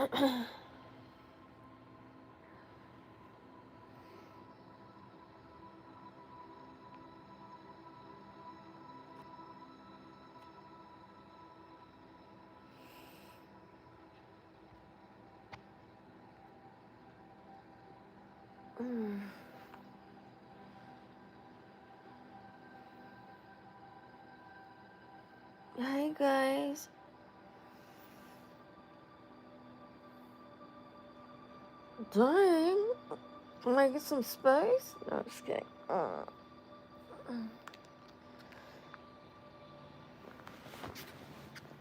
Hi guys. Dang. Can I get some spice? No, just kidding.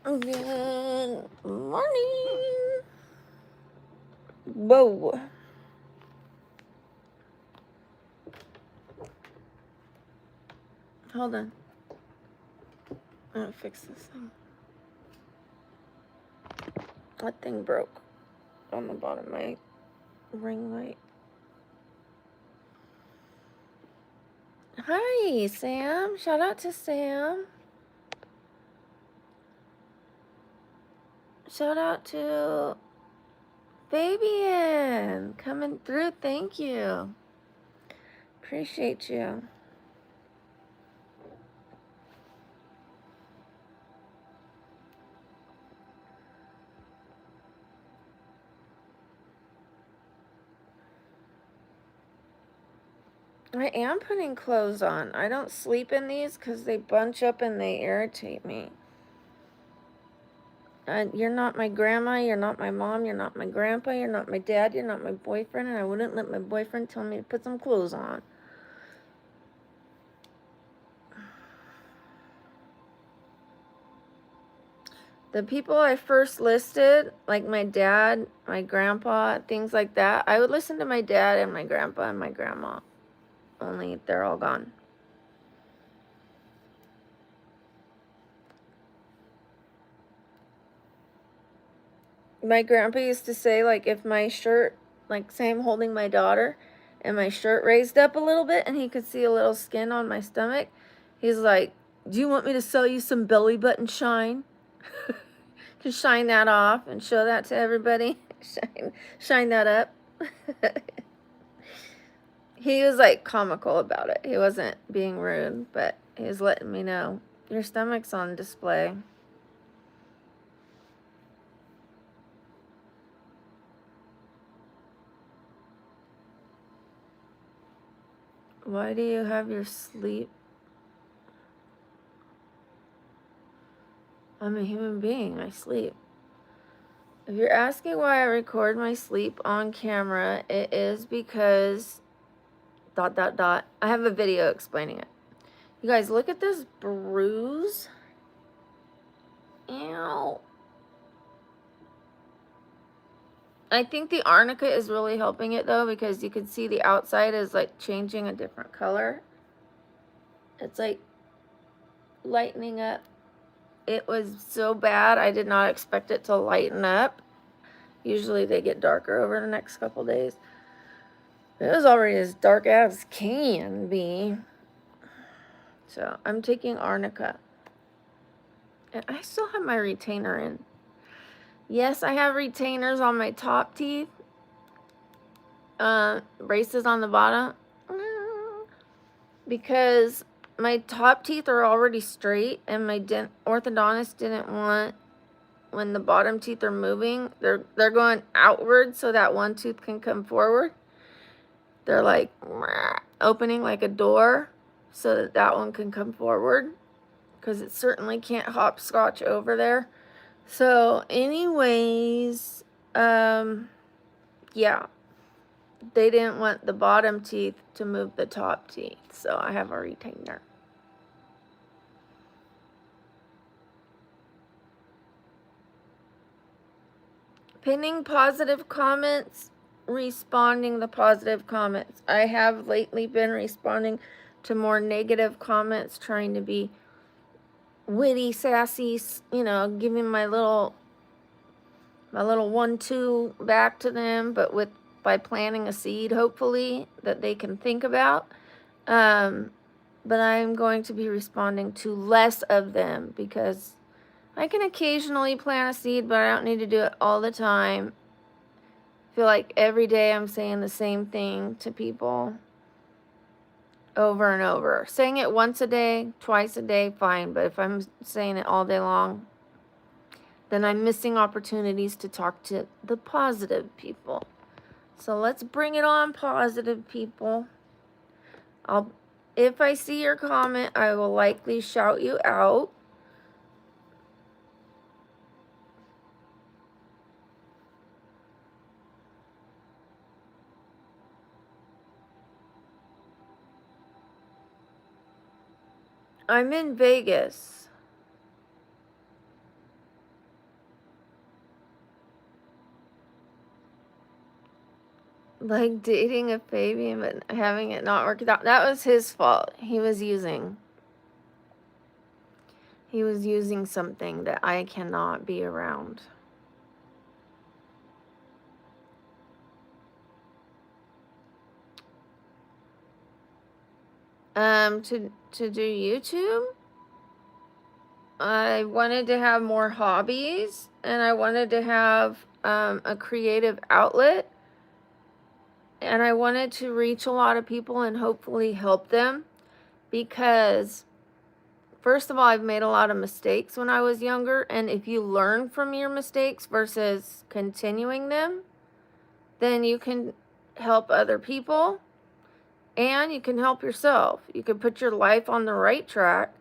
Good morning. Whoa. Hold on. I'm gonna fix this thing. That thing broke on the bottom of my ring light. Hi, Sam. Shout out to Sam. Shout out to Fabian coming through. Thank you. Appreciate you. I am putting clothes on. I don't sleep in these because they bunch up and they irritate me. You're not my grandma, you're not my mom, you're not my grandpa, you're not my dad, you're not my boyfriend, and I wouldn't let my boyfriend tell me to put some clothes on. The people I first listed, like my dad, my grandpa, things like that, I would listen to my dad and my grandpa and my grandma. Only they're all gone. My grandpa used to say, like, if my shirt, like, say I'm holding my daughter, and my shirt raised up a little bit, and he could see a little skin on my stomach, he's like, do you want me to sell you some belly button shine? To shine that off and show that to everybody. Shine that up. He was, like, comical about it. He wasn't being rude, but he was letting me know, your stomach's on display. Why do you have your sleep? I'm a human being. I sleep. If you're asking why I record my sleep on camera, it is because ... I have a video explaining it. You guys, look at this bruise. Ow. I think the arnica is really helping it though, because you can see the outside is like changing a different color. It's like lightening up. It was so bad, I did not expect it to lighten up. Usually they get darker over the next couple days. It was already as dark as can be. So I'm taking arnica. And I still have my retainer in. Yes, I have retainers on my top teeth. Braces on the bottom. Because my top teeth are already straight, and my orthodontist didn't want, when the bottom teeth are moving, they're going outward so that one tooth can come forward. They're like opening like a door so that that one can come forward, because it certainly can't hopscotch over there. So anyways, yeah, they didn't want the bottom teeth to move the top teeth, so I have a retainer. Pinning positive comments, responding the positive comments. I have lately been responding to more negative comments, trying to be witty, sassy, you know, giving my little 1-2 back to them, but by planting a seed, hopefully, that they can think about. But I'm going to be responding to less of them, because I can occasionally plant a seed, but I don't need to do it all the time. feel like every day I'm saying the same thing to people over and over. Saying it once a day, twice a day, fine. But if I'm saying it all day long, then I'm missing opportunities to talk to the positive people. So let's bring it on, positive people. If I see your comment, I will likely shout you out. I'm in Vegas. Like dating a Fabian but having it not work out. That was his fault. He was using something that I cannot be around. To do YouTube, I wanted to have more hobbies, and I wanted to have a creative outlet, and I wanted to reach a lot of people and hopefully help them, because first of all, I've made a lot of mistakes when I was younger, and if you learn from your mistakes versus continuing them, then you can help other people and you can help yourself. You can put your life on the right track,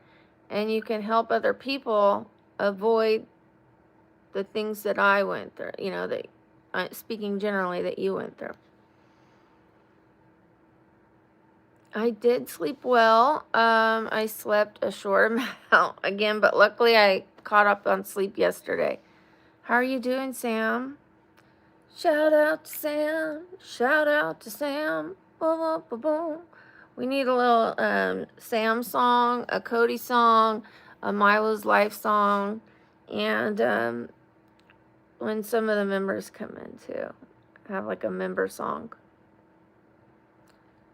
and you can help other people avoid the things that I went through, that speaking generally, that you went through. I did sleep well. I slept a short amount again, but luckily I caught up on sleep yesterday. How are you doing, Sam? Shout out to Sam. Shout out to Sam. Boom, boom, boom, boom. We need a little Sam song, a Cody song, a Milo's Life song, and when some of the members come in too, have like a member song.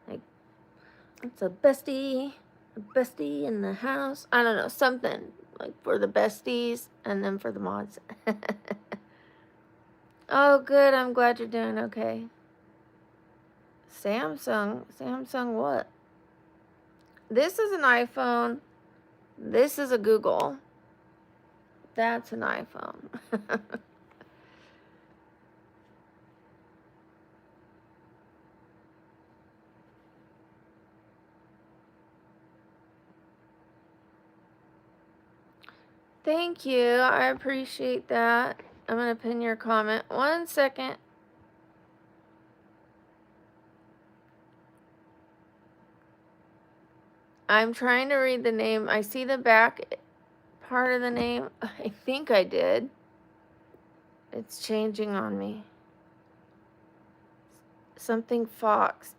Like, it's a bestie in the house. I don't know, something like for the besties and then for the mods. Oh, good. I'm glad you're doing okay. Samsung what? This is an iPhone. This is a Google. That's an iPhone. Thank you. I appreciate that. I'm going to pin your comment. 1 second. I'm trying to read the name. I see the back part of the name. I think I did. It's changing on me. Something Fox.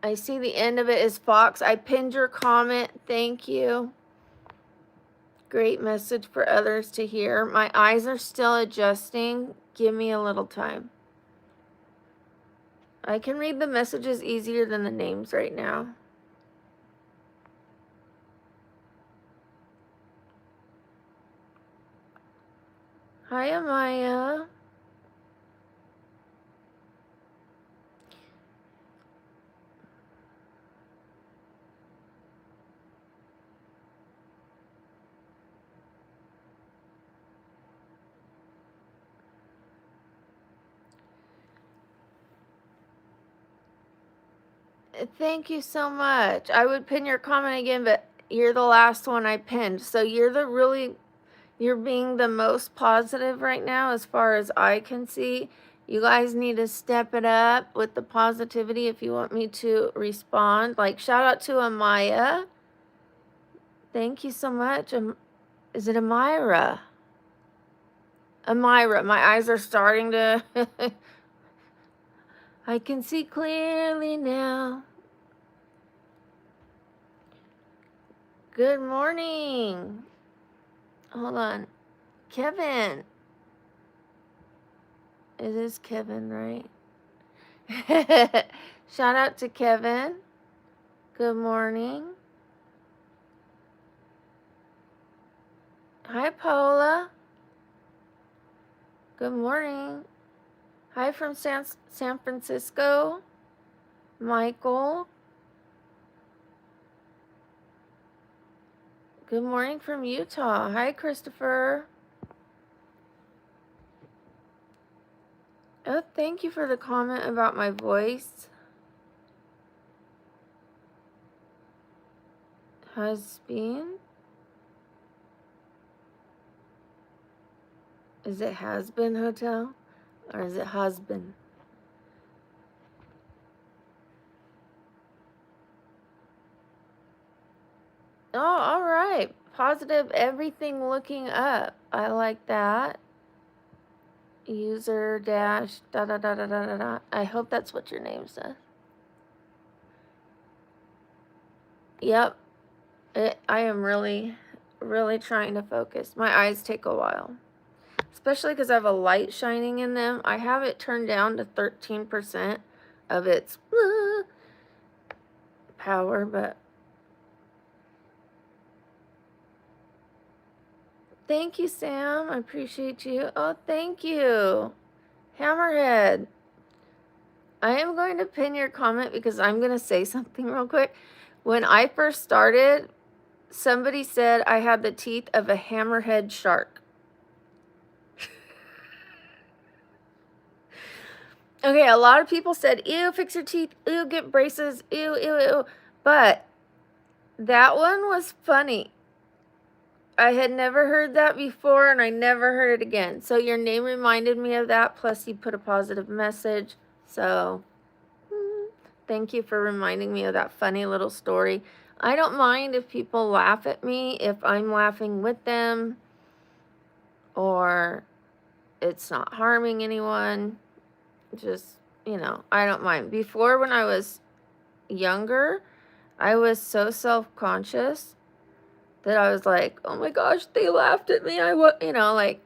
I see the end of it is Fox. I pinned your comment. Thank you. Great message for others to hear. My eyes are still adjusting. Give me a little time. I can read the messages easier than the names right now. Hi, Amaya. Thank you so much. I would pin your comment again, but you're the last one I pinned. So you're being the most positive right now as far as I can see. You guys need to step it up with the positivity if you want me to respond. Like, shout out to Amaya. Thank you so much. Is it Amira? Amira, my eyes are starting to... I can see clearly now. Good morning. Hold on. Kevin. It is Kevin, right? Shout out to Kevin. Good morning. Hi, Paula. Good morning. Hi from San Francisco. Michael. Good morning from Utah. Hi, Christopher. Oh, thank you for the comment about my voice. Husband. Is it Has-Been Hotel? Or is it husband? Oh, all right. Positive everything looking up. I like that. User dash da da da da da da da. I hope that's what your name says. Yep. I am really, really trying to focus. My eyes take a while. Especially because I have a light shining in them. I have it turned down to 13% of its power, but thank you, Sam. I appreciate you. Oh, thank you. Hammerhead. I am going to pin your comment because I'm going to say something real quick. When I first started, somebody said I had the teeth of a hammerhead shark. Okay, a lot of people said, ew, fix your teeth, ew, get braces, ew, ew, ew. But that one was funny. I had never heard that before, and I never heard it again. So your name reminded me of that, plus you put a positive message. So thank you for reminding me of that funny little story. I don't mind if people laugh at me, if I'm laughing with them, or it's not harming anyone. Just, you know, I don't mind. Before, when I was younger, I was so self-conscious that I was like, oh my gosh, they laughed at me. You know, like,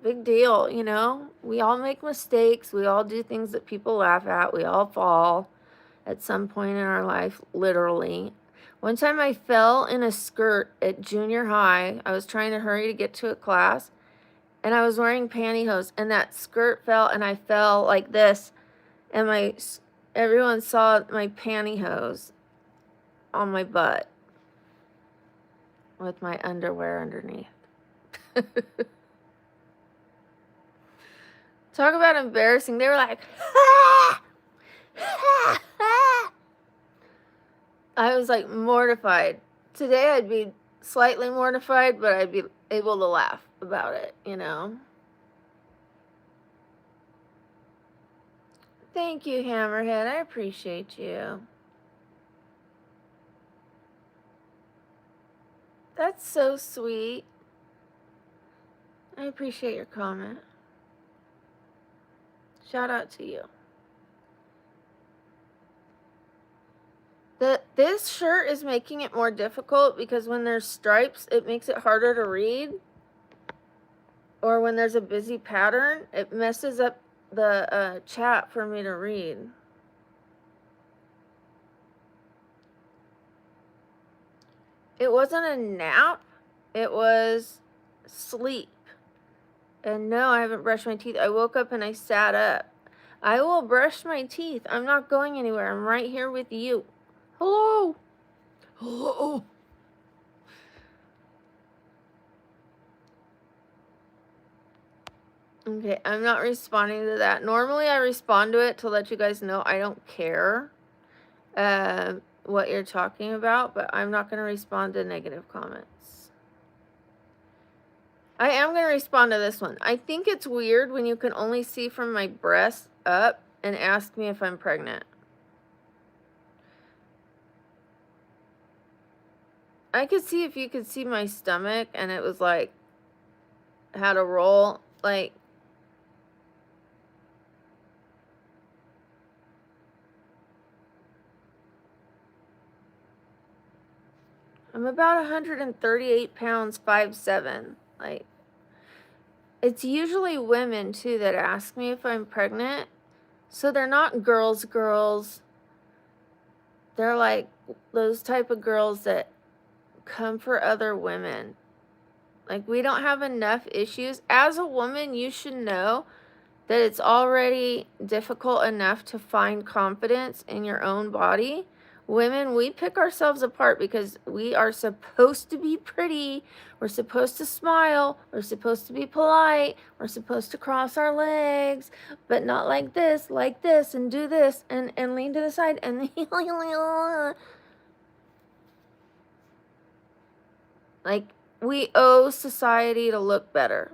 big deal, you know? We all make mistakes. We all do things that people laugh at. We all fall at some point in our life, literally. One time I fell in a skirt at junior high. I was trying to hurry to get to a class, and I was wearing pantyhose, and that skirt fell, and I fell like this, and everyone saw my pantyhose on my butt with my underwear underneath. Talk about embarrassing. They were like, ah! Ah! Ah! I was like mortified. Today I'd be slightly mortified, but I'd be able to laugh about it, you know? Thank you, Hammerhead. I appreciate you. That's so sweet. I appreciate your comment. Shout out to you. This shirt is making it more difficult because when there's stripes, it makes it harder to read. Or when there's a busy pattern, it messes up the chat for me to read. It wasn't a nap. It was sleep. And no, I haven't brushed my teeth. I woke up and I sat up. I will brush my teeth. I'm not going anywhere. I'm right here with you. Hello. Hello. Okay, I'm not responding to that. Normally I respond to it to let you guys know I don't care what you're talking about, but I'm not going to respond to negative comments. I am going to respond to this one. I think it's weird when you can only see from my breast up and ask me if I'm pregnant. I could see if you could see my stomach and it was like, how to roll, like, I'm about 138 pounds, 5'7". Like, it's usually women too that ask me if I'm pregnant. So they're not girls. They're like those type of girls that come for other women. Like, we don't have enough issues. As a woman, you should know that it's already difficult enough to find confidence in your own body. Women, we pick ourselves apart because we are supposed to be pretty. We're supposed to smile. We're supposed to be polite. We're supposed to cross our legs, but not like this, and do this, and lean to the side, and like, we owe society to look better.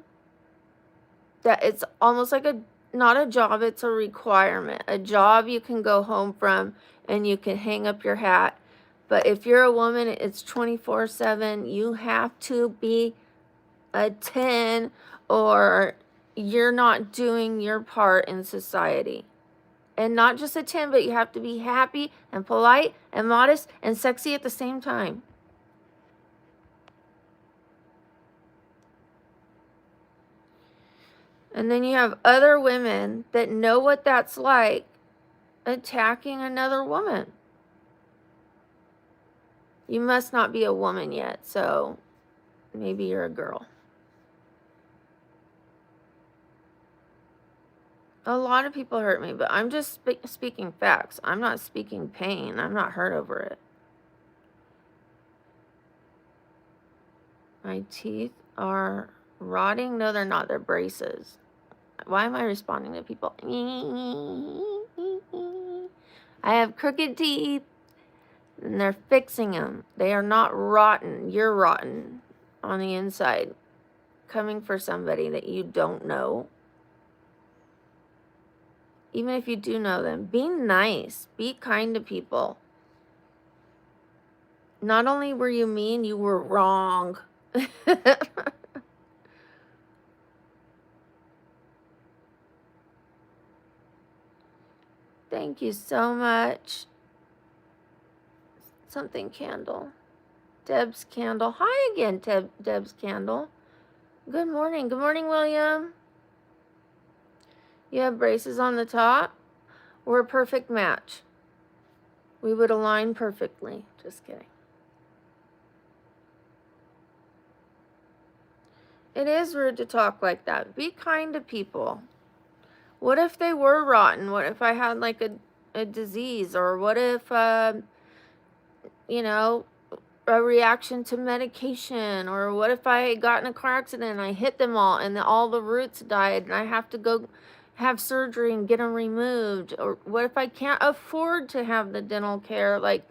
That it's almost like not a job, it's a requirement. A job you can go home from and you can hang up your hat. But if you're a woman, it's 24/7. You have to be a 10 or you're not doing your part in society. And not just a 10, but you have to be happy and polite and modest and sexy at the same time. And then you have other women that know what that's like attacking another woman. You must not be a woman yet, so maybe you're a girl. A lot of people hurt me, but I'm just speaking facts. I'm not speaking pain. I'm not hurt over it. My teeth are rotting. No, they're not. They're braces. Why am I responding to people? I have crooked teeth, and they're fixing them. They are not rotten. You're rotten on the inside, coming for somebody that you don't know. Even if you do know them, be nice. Be kind to people. Not only were you mean, you were wrong. Thank you so much. Something candle. Deb's candle. Hi again, Deb's candle. Good morning. Good morning, William. You have braces on the top. We're a perfect match. We would align perfectly. Just kidding. It is rude to talk like that. Be kind to people. What if they were rotten? What if I had like a disease? Or what if, you know, a reaction to medication? Or what if I got in a car accident and I hit them all and all the roots died and I have to go have surgery and get them removed? Or what if I can't afford to have the dental care? Like,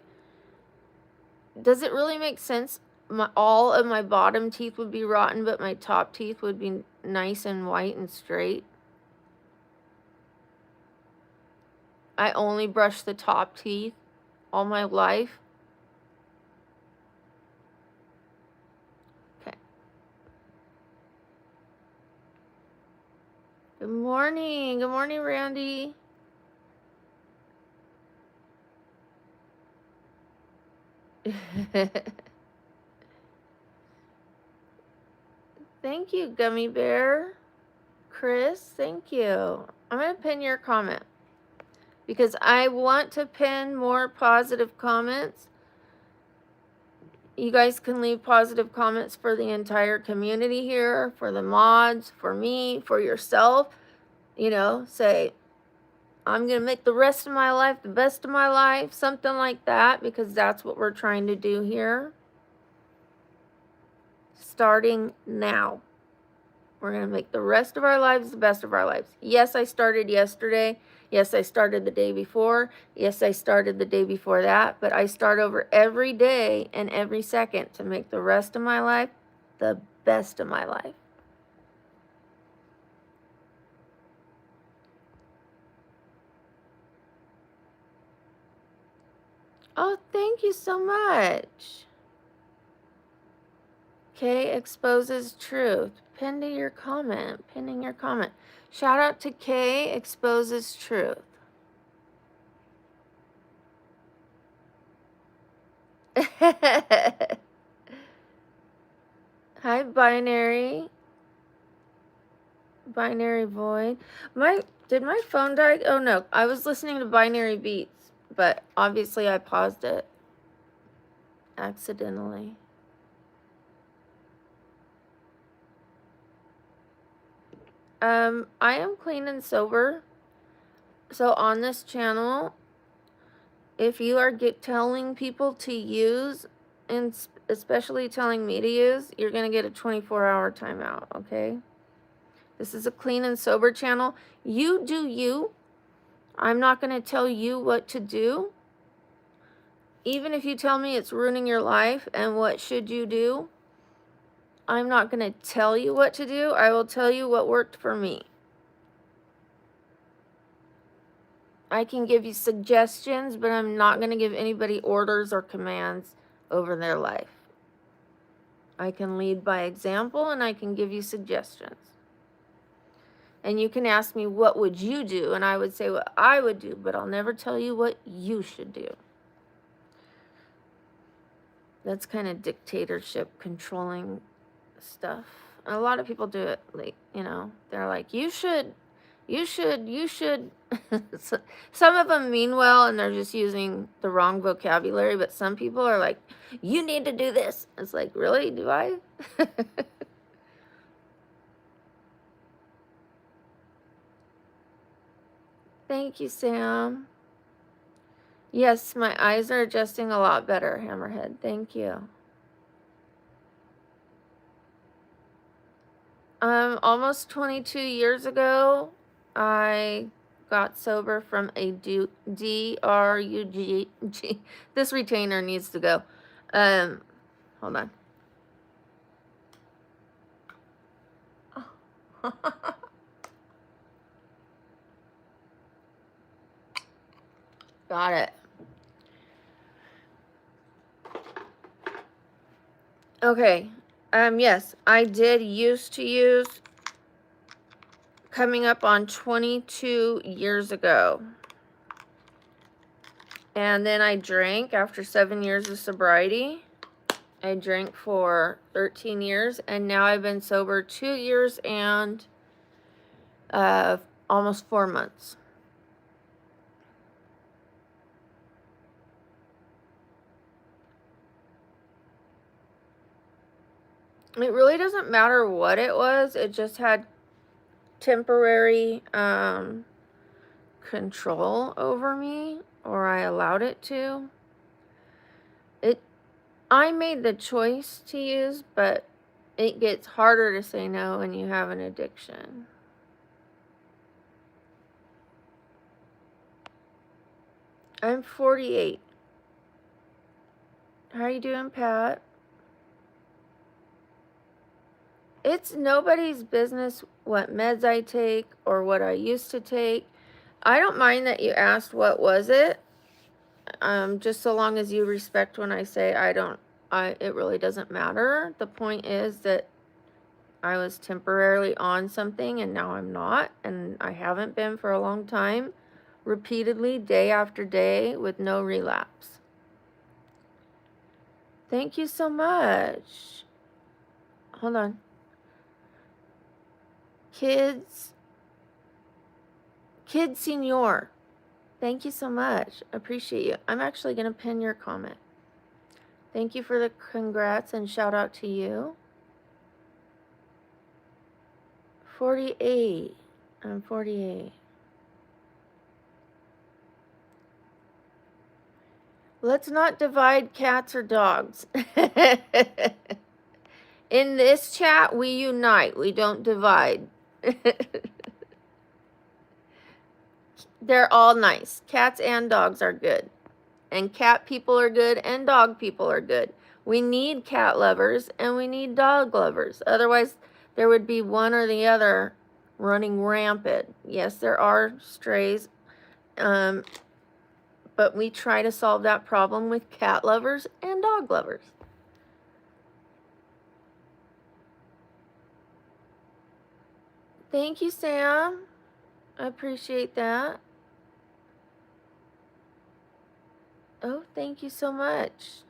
does it really make sense? All of my bottom teeth would be rotten, but my top teeth would be nice and white and straight. I only brush the top teeth all my life. Okay. Good morning. Good morning, Randy. Thank you, Gummy Bear. Chris, thank you. I'm going to pin your comment because I want to pin more positive comments. You guys can leave positive comments for the entire community here, for the mods, for me, for yourself. You know, say, I'm going to make the rest of my life the best of my life, something like that, because that's what we're trying to do here. Starting now. We're going to make the rest of our lives the best of our lives. Yes, I started yesterday. Yes, I started the day before. Yes, I started the day before that. But I start over every day and every second to make the rest of my life the best of my life. Oh, thank you so much. Kay exposes truth. Pin to your comment. Pinning your comment. Shout out to Kay exposes truth. Hi, Binary. Binary Void. Did my phone die? Oh no, I was listening to Binary Beats, but obviously I paused it accidentally. I am clean and sober. So on this channel, if you are telling people to use, and especially telling me to use, you're going to get a 24-hour timeout, okay? This is a clean and sober channel. You do you. I'm not going to tell you what to do. Even if you tell me it's ruining your life and what should you do, I'm not going to tell you what to do. I will tell you what worked for me. I can give you suggestions, but I'm not going to give anybody orders or commands over their life. I can lead by example, and I can give you suggestions. And you can ask me, what would you do? And I would say what I would do, but I'll never tell you what you should do. That's kind of dictatorship, controlling stuff. A lot of people do it, like, you know, they're like, you should. Some of them mean well, and they're just using the wrong vocabulary, but some people are like, you need to do this. It's like, really? Do I? Thank you, Sam. Yes, my eyes are adjusting a lot better, Hammerhead. Thank you. Almost 22 years ago, I got sober from a DRUG. This retainer needs to go. Hold on. Got it. Okay. Yes, I did used to use, coming up on 22 years ago. And then I drank after 7 years of sobriety. I drank for 13 years, and now I've been sober 2 years and almost 4 months. It really doesn't matter what it was. It just had temporary control over me, or I allowed it to. I made the choice to use, but it gets harder to say no when you have an addiction. I'm 48. How are you doing, Pat? It's nobody's business what meds I take or what I used to take. I don't mind that you asked what was it. Just so long as you respect when I say it really doesn't matter. The point is that I was temporarily on something and now I'm not, and I haven't been for a long time, repeatedly, day after day, with no relapse. Thank you so much. Hold on. Kid Senior. Thank you so much. Appreciate you. I'm actually going to pin your comment. Thank you for the congrats and shout out to you. 48. I'm 48. Let's not divide cats or dogs. In this chat, we unite. We don't divide. They're all nice. Cats and dogs are good. And cat people are good and dog people are good. We need cat lovers and we need dog lovers. Otherwise, there would be one or the other running rampant. Yes, there are strays. But we try to solve that problem with cat lovers and dog lovers. Thank you, Sam. I appreciate that. Oh, thank you so much.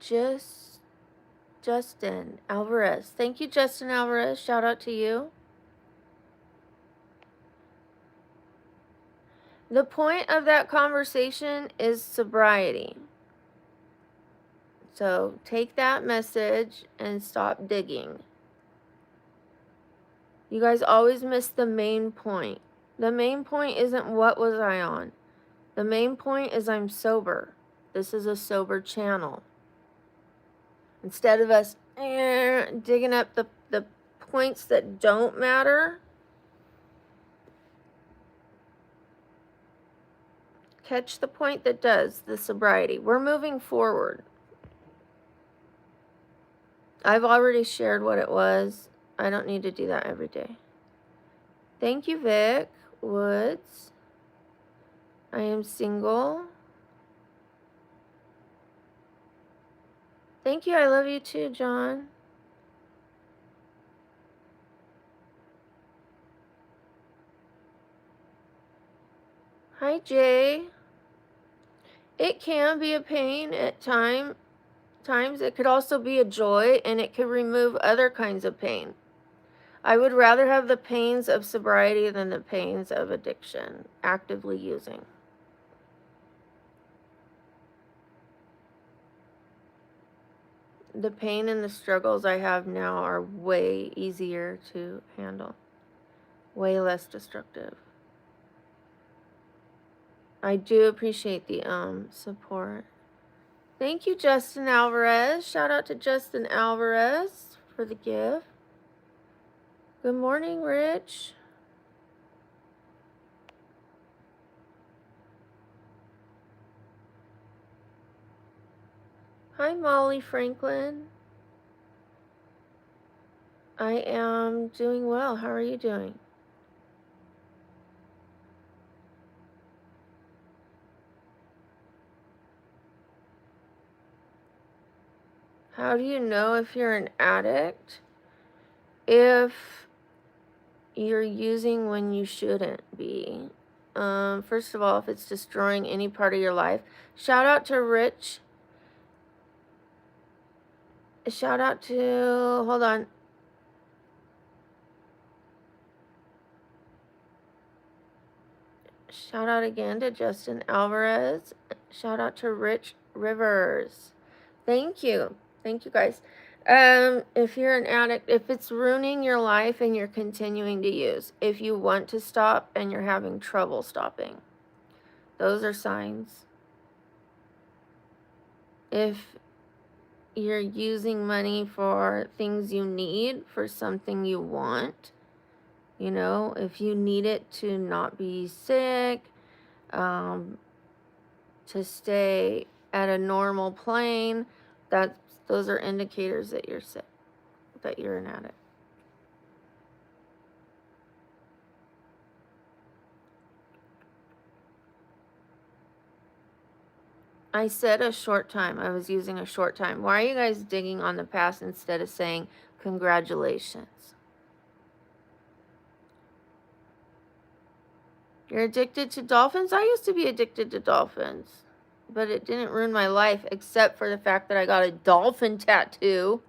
Justin Alvarez. Thank you, Justin Alvarez. Shout out to you. The point of that conversation is sobriety. So take that message and stop digging. You guys always miss the main point. The main point isn't what was I on. The main point is I'm sober. This is a sober channel. Instead of us digging up the points that don't matter, catch the point that does, the sobriety. We're moving forward. I've already shared what it was. I don't need to do that every day. Thank you, Vic Woods. I am single. Thank you. I love you too, John. Hi, Jay. It can be a pain at times. It could also be a joy, and it could remove other kinds of pain. I would rather have the pains of sobriety than the pains of addiction, actively using. The pain and the struggles I have now are way easier to handle, way less destructive. I do appreciate the support. Thank you, Justin Alvarez. Shout out to Justin Alvarez for the gift. Good morning, Rich. Hi, Molly Franklin. I am doing well. How are you doing? How do you know if you're an addict? If you're using when you shouldn't be. First of all, if it's destroying any part of your life. Shout out to Rich. Shout out to, hold on. Shout out again to Justin Alvarez. Shout out to Rich Rivers. Thank you. Thank you, guys. If you're an addict, if it's ruining your life and you're continuing to use, if you want to stop and you're having trouble stopping, those are signs. If you're using money for things you need, for something you want, you know, if you need it to not be sick, to stay at a normal plane, those are indicators that you're sick, that you're an addict. I said a short time. I was using a short time. Why are you guys digging on the past instead of saying congratulations? You're addicted to dolphins? I used to be addicted to dolphins, but it didn't ruin my life except for the fact that I got a dolphin tattoo.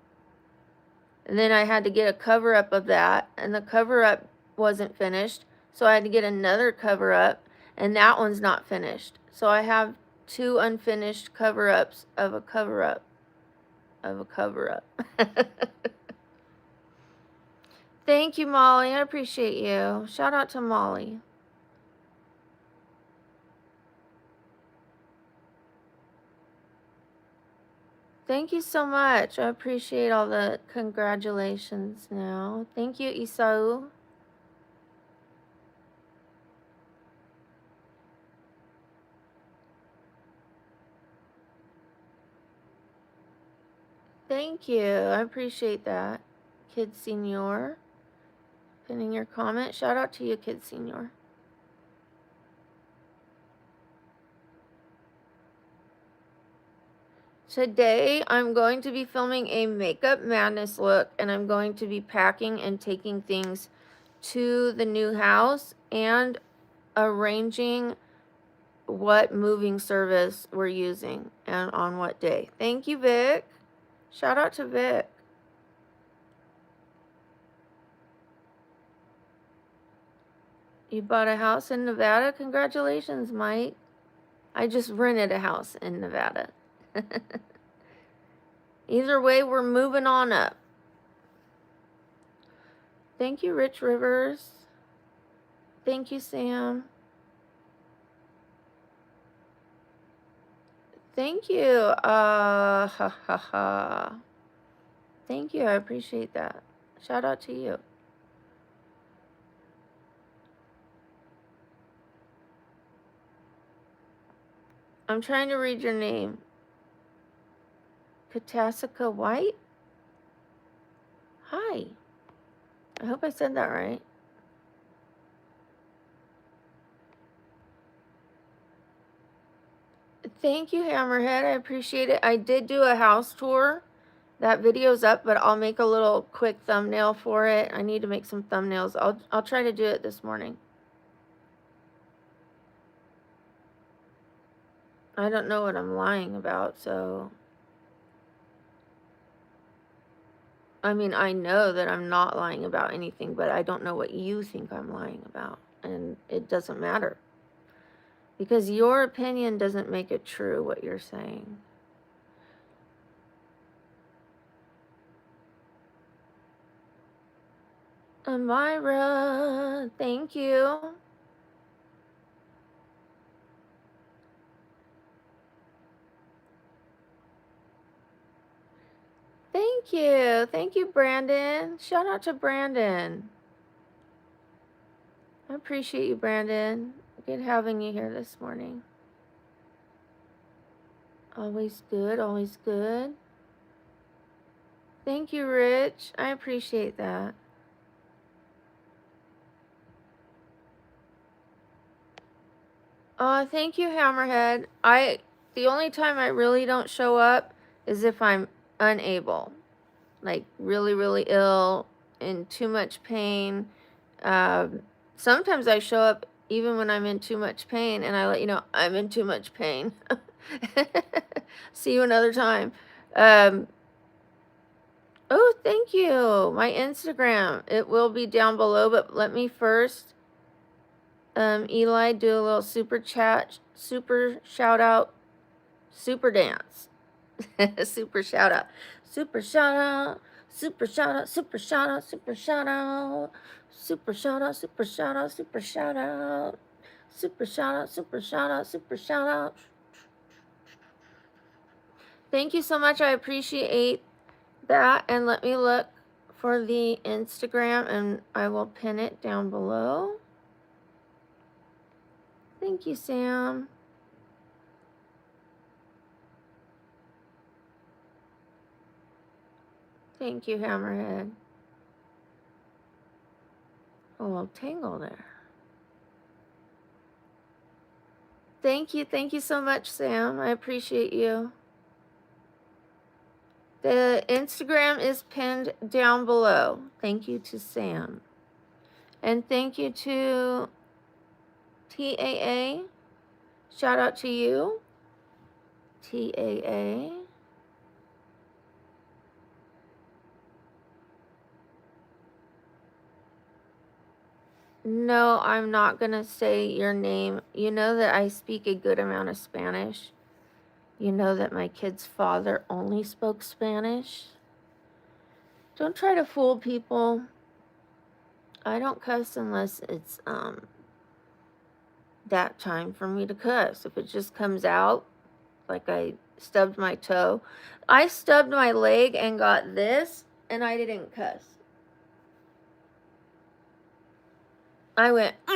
And then I had to get a cover-up of that, and the cover-up wasn't finished, so I had to get another cover-up, and that one's not finished. So I have 2 unfinished cover-ups of a cover-up of a cover-up. Thank you, Molly. I appreciate you. Shout out to Molly. Thank you so much. I appreciate all the congratulations now. Thank you, Isau. Thank you. I appreciate that. Kid Senior. Pinning your comment. Shout out to you, Kid Senior. Today, I'm going to be filming a Makeup Madness look, and I'm going to be packing and taking things to the new house and arranging what moving service we're using and on what day. Thank you, Vic. Shout out to Vic. You bought a house in Nevada? Congratulations, Mike. I just rented a house in Nevada. Either way, we're moving on up. Thank you, Rich Rivers. Thank you, Sam. Thank you. Ha ha ha. Thank you. I appreciate that. Shout out to you. I'm trying to read your name. Katasika White? Hi. I hope I said that right. Thank you, Hammerhead. I appreciate it. I did do a house tour. That video's up, but I'll make a little quick thumbnail for it. I need to make some thumbnails. I'll try to do it this morning. I don't know what I'm lying about, so I mean, I know that I'm not lying about anything, but I don't know what you think I'm lying about, and it doesn't matter. Because your opinion doesn't make it true what you're saying. Amira, thank you. Thank you. Thank you, Brandon. Shout out to Brandon. I appreciate you, Brandon. Good having you here this morning. Always good, always good. Thank you, Rich. I appreciate that. Thank you, Hammerhead. The only time I really don't show up is if I'm unable. Like really, really ill, in too much pain. Sometimes I show up even when I'm in too much pain, and I let you know I'm in too much pain. See you another time. Oh, thank you. My Instagram. It will be down below, but let me first, Eli, do a little super chat, super shout out, super dance. Super shout out. Super shout out. Super shout out. Super shout out. Super shout out. Super shout out. Super shout out. Super shout out. Super shout out. Super shout out. Super shout out. Thank you so much. I appreciate that. And let me look for the Instagram and I will pin it down below. Thank you, Sam. Thank you, Hammerhead. A little tangle there. Thank you. Thank you so much, Sam. I appreciate you. The Instagram is pinned down below. Thank you to Sam. And thank you to TAA. Shout out to you, TAA. No, I'm not going to say your name. You know that I speak a good amount of Spanish. You know that my kid's father only spoke Spanish. Don't try to fool people. I don't cuss unless it's that time for me to cuss. If it just comes out, like I stubbed my toe. I stubbed my leg and got this, and I didn't cuss. I went, but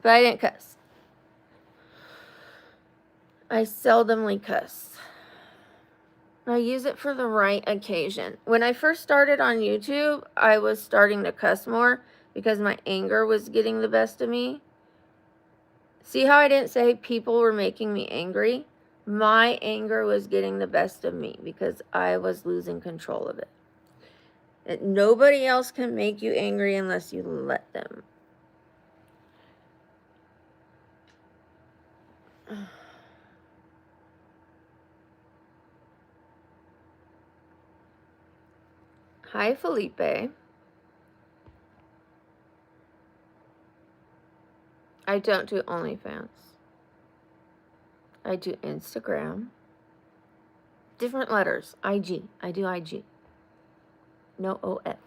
I didn't cuss. I seldomly cuss. I use it for the right occasion. When I first started on YouTube, I was starting to cuss more because my anger was getting the best of me. See how I didn't say people were making me angry? My anger was getting the best of me because I was losing control of it. Nobody else can make you angry unless you let them. Hi, Felipe. I don't do OnlyFans. I do Instagram. Different letters. IG. I do IG. No OF.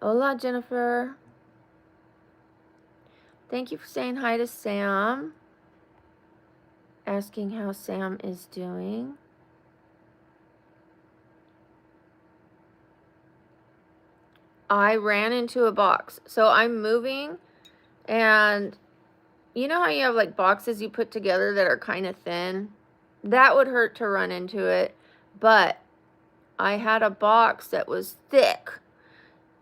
Hola, Jennifer. Thank you for saying hi to Sam. Asking how Sam is doing. I ran into a box. So I'm moving, and you know how you have like boxes you put together that are kind of thin? That would hurt to run into it. But I had a box that was thick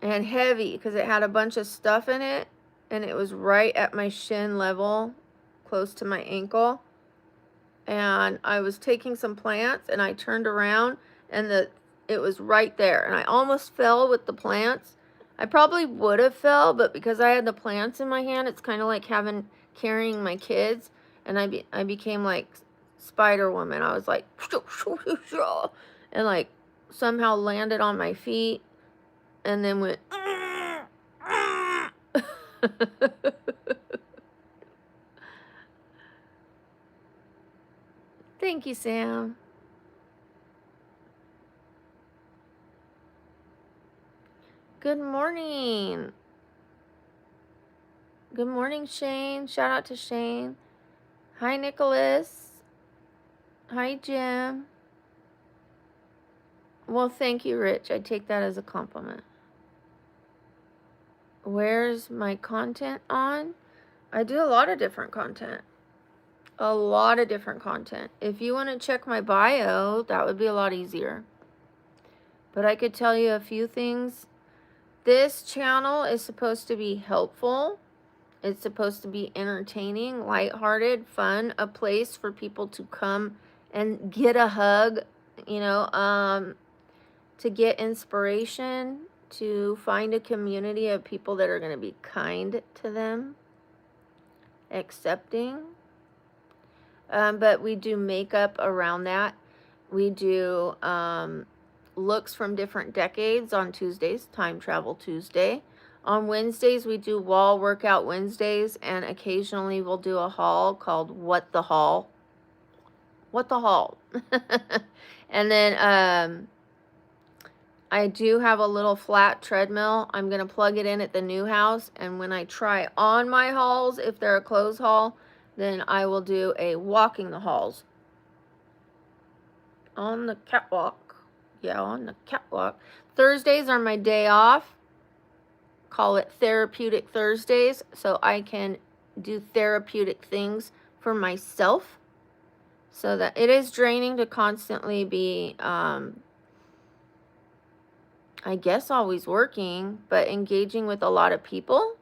and heavy because it had a bunch of stuff in it, and it was right at my shin level, close to my ankle. And I was taking some plants, and I turned around, and it was right there, and I almost fell with the plants. I probably would have fell, but because I had the plants in my hand, it's kind of like carrying my kids, and I became like Spider Woman. I was like, and like somehow landed on my feet, and then went. Thank you, Sam. Good morning. Good morning, Shane. Shout out to Shane. Hi, Nicholas. Hi, Jim. Well, thank you, Rich. I take that as a compliment. Where's my content on? I do a lot of different content. A lot of different content. If you want to check my bio, that would be a lot easier. But I could tell you a few things. This channel is supposed to be helpful. It's supposed to be entertaining, lighthearted, fun, a place for people to come and get a hug, to get inspiration, to find a community of people that are going to be kind to them, accepting. But we do makeup around that. We do looks from different decades on Tuesdays, Time Travel Tuesday. On Wednesdays, we do wall workout Wednesdays, and occasionally we'll do a haul called What the Haul. What the Haul. And then I do have a little flat treadmill. I'm going to plug it in at the new house, and when I try on my hauls, if they're a clothes haul, then I will do a walking the halls. On the catwalk. Yeah, on the catwalk. Thursdays are my day off. Call it Therapeutic Thursdays, so I can do therapeutic things for myself, so that it is draining to constantly be I guess always working, but engaging with a lot of people.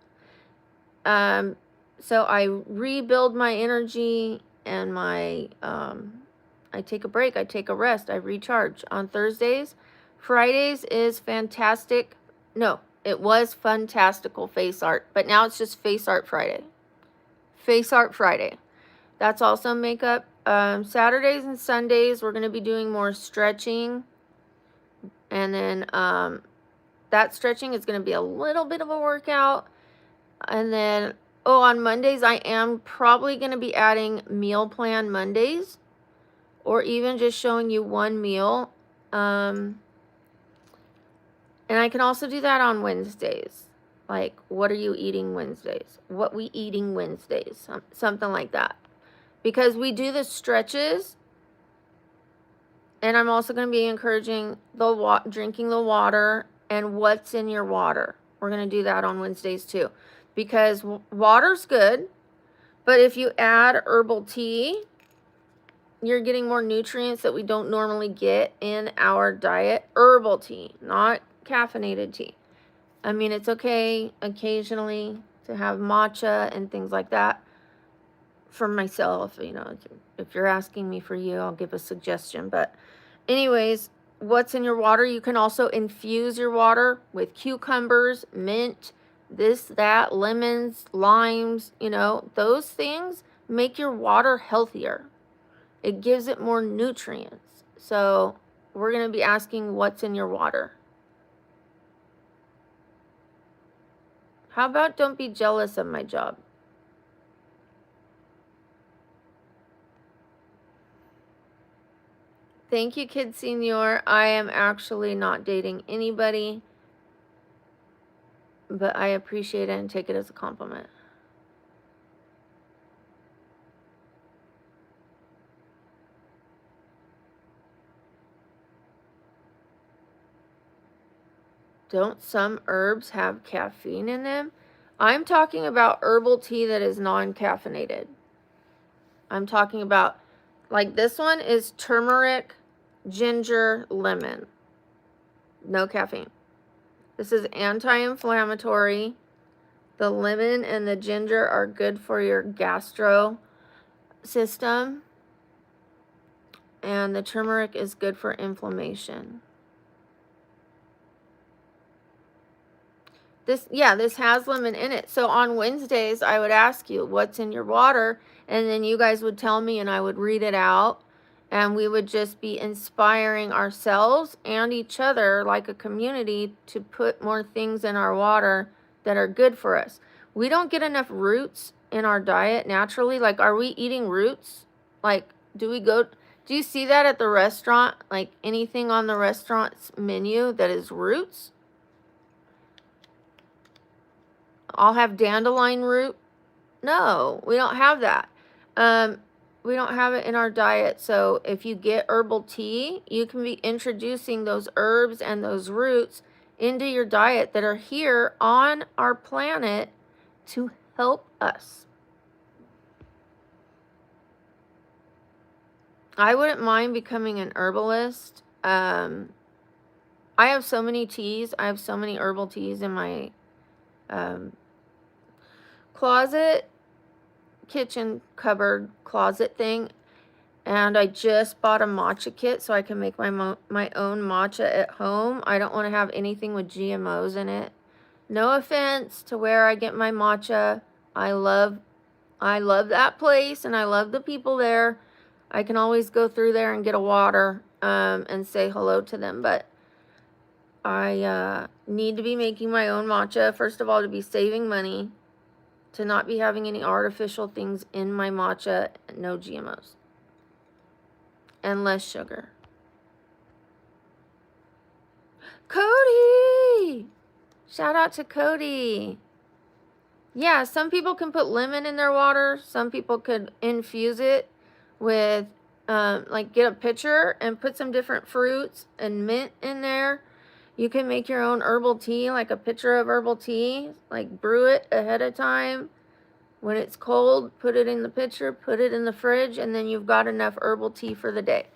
So I rebuild my energy, and my I take a break, I take a rest, I recharge on Thursdays. Fridays is fantastic. No, it was fantastical face art, but now it's just face art Friday. Face art Friday. That's also makeup. Saturdays and Sundays, we're going to be doing more stretching. And then that stretching is going to be a little bit of a workout. And then, on Mondays, I am probably going to be adding meal plan Mondays, or even just showing you one meal. And I can also do that on Wednesdays. Like, what are you eating Wednesdays? What we eating Wednesdays? Something like that. Because we do the stretches. And I'm also going to be encouraging drinking the water and what's in your water. We're going to do that on Wednesdays too. Because water's good. But if you add herbal tea, you're getting more nutrients that we don't normally get in our diet. Herbal tea, not caffeinated tea. I mean, it's okay occasionally to have matcha and things like that. For myself, if you're asking me for you, I'll give a suggestion. But anyways, what's in your water? You can also infuse your water with cucumbers, mint, this, that, lemons, limes, those things make your water healthier. It gives it more nutrients. So we're going to be asking what's in your water. How about don't be jealous of my job? Thank you, Kid Senior. I am actually not dating anybody, but I appreciate it and take it as a compliment. Don't some herbs have caffeine in them? I'm talking about herbal tea that is non-caffeinated. I'm talking about, like, this one is turmeric, ginger, lemon. No caffeine. This is anti-inflammatory. The lemon and the ginger are good for your gastro system. And the turmeric is good for inflammation. This has lemon in it. So on Wednesdays, I would ask you what's in your water, and then you guys would tell me and I would read it out, and we would just be inspiring ourselves and each other like a community to put more things in our water that are good for us. We don't get enough roots in our diet naturally. Like, are we eating roots? Like, do you see that at the restaurant? Like, anything on the restaurant's menu that is roots? I'll have dandelion root. No, we don't have that. We don't have it in our diet. So if you get herbal tea, you can be introducing those herbs and those roots into your diet that are here on our planet to help us. I wouldn't mind becoming an herbalist. I have so many teas. I have so many herbal teas in my closet, kitchen cupboard closet thing, and I just bought a matcha kit so I can make my own matcha at home. I don't want to have anything with GMOs in it. No offense to where I get my matcha. I love that place and I love the people there. I can always go through there and get a water and say hello to them, but I need to be making my own matcha, first of all, to be saving money, to not be having any artificial things in my matcha, no GMOs, and less sugar. Cody! Shout out to Cody. Yeah, some people can put lemon in their water. Some people could infuse it with, like, get a pitcher and put some different fruits and mint in there. You can make your own herbal tea, like a pitcher of herbal tea, like brew it ahead of time. When it's cold, put it in the pitcher, put it in the fridge, and then you've got enough herbal tea for the day.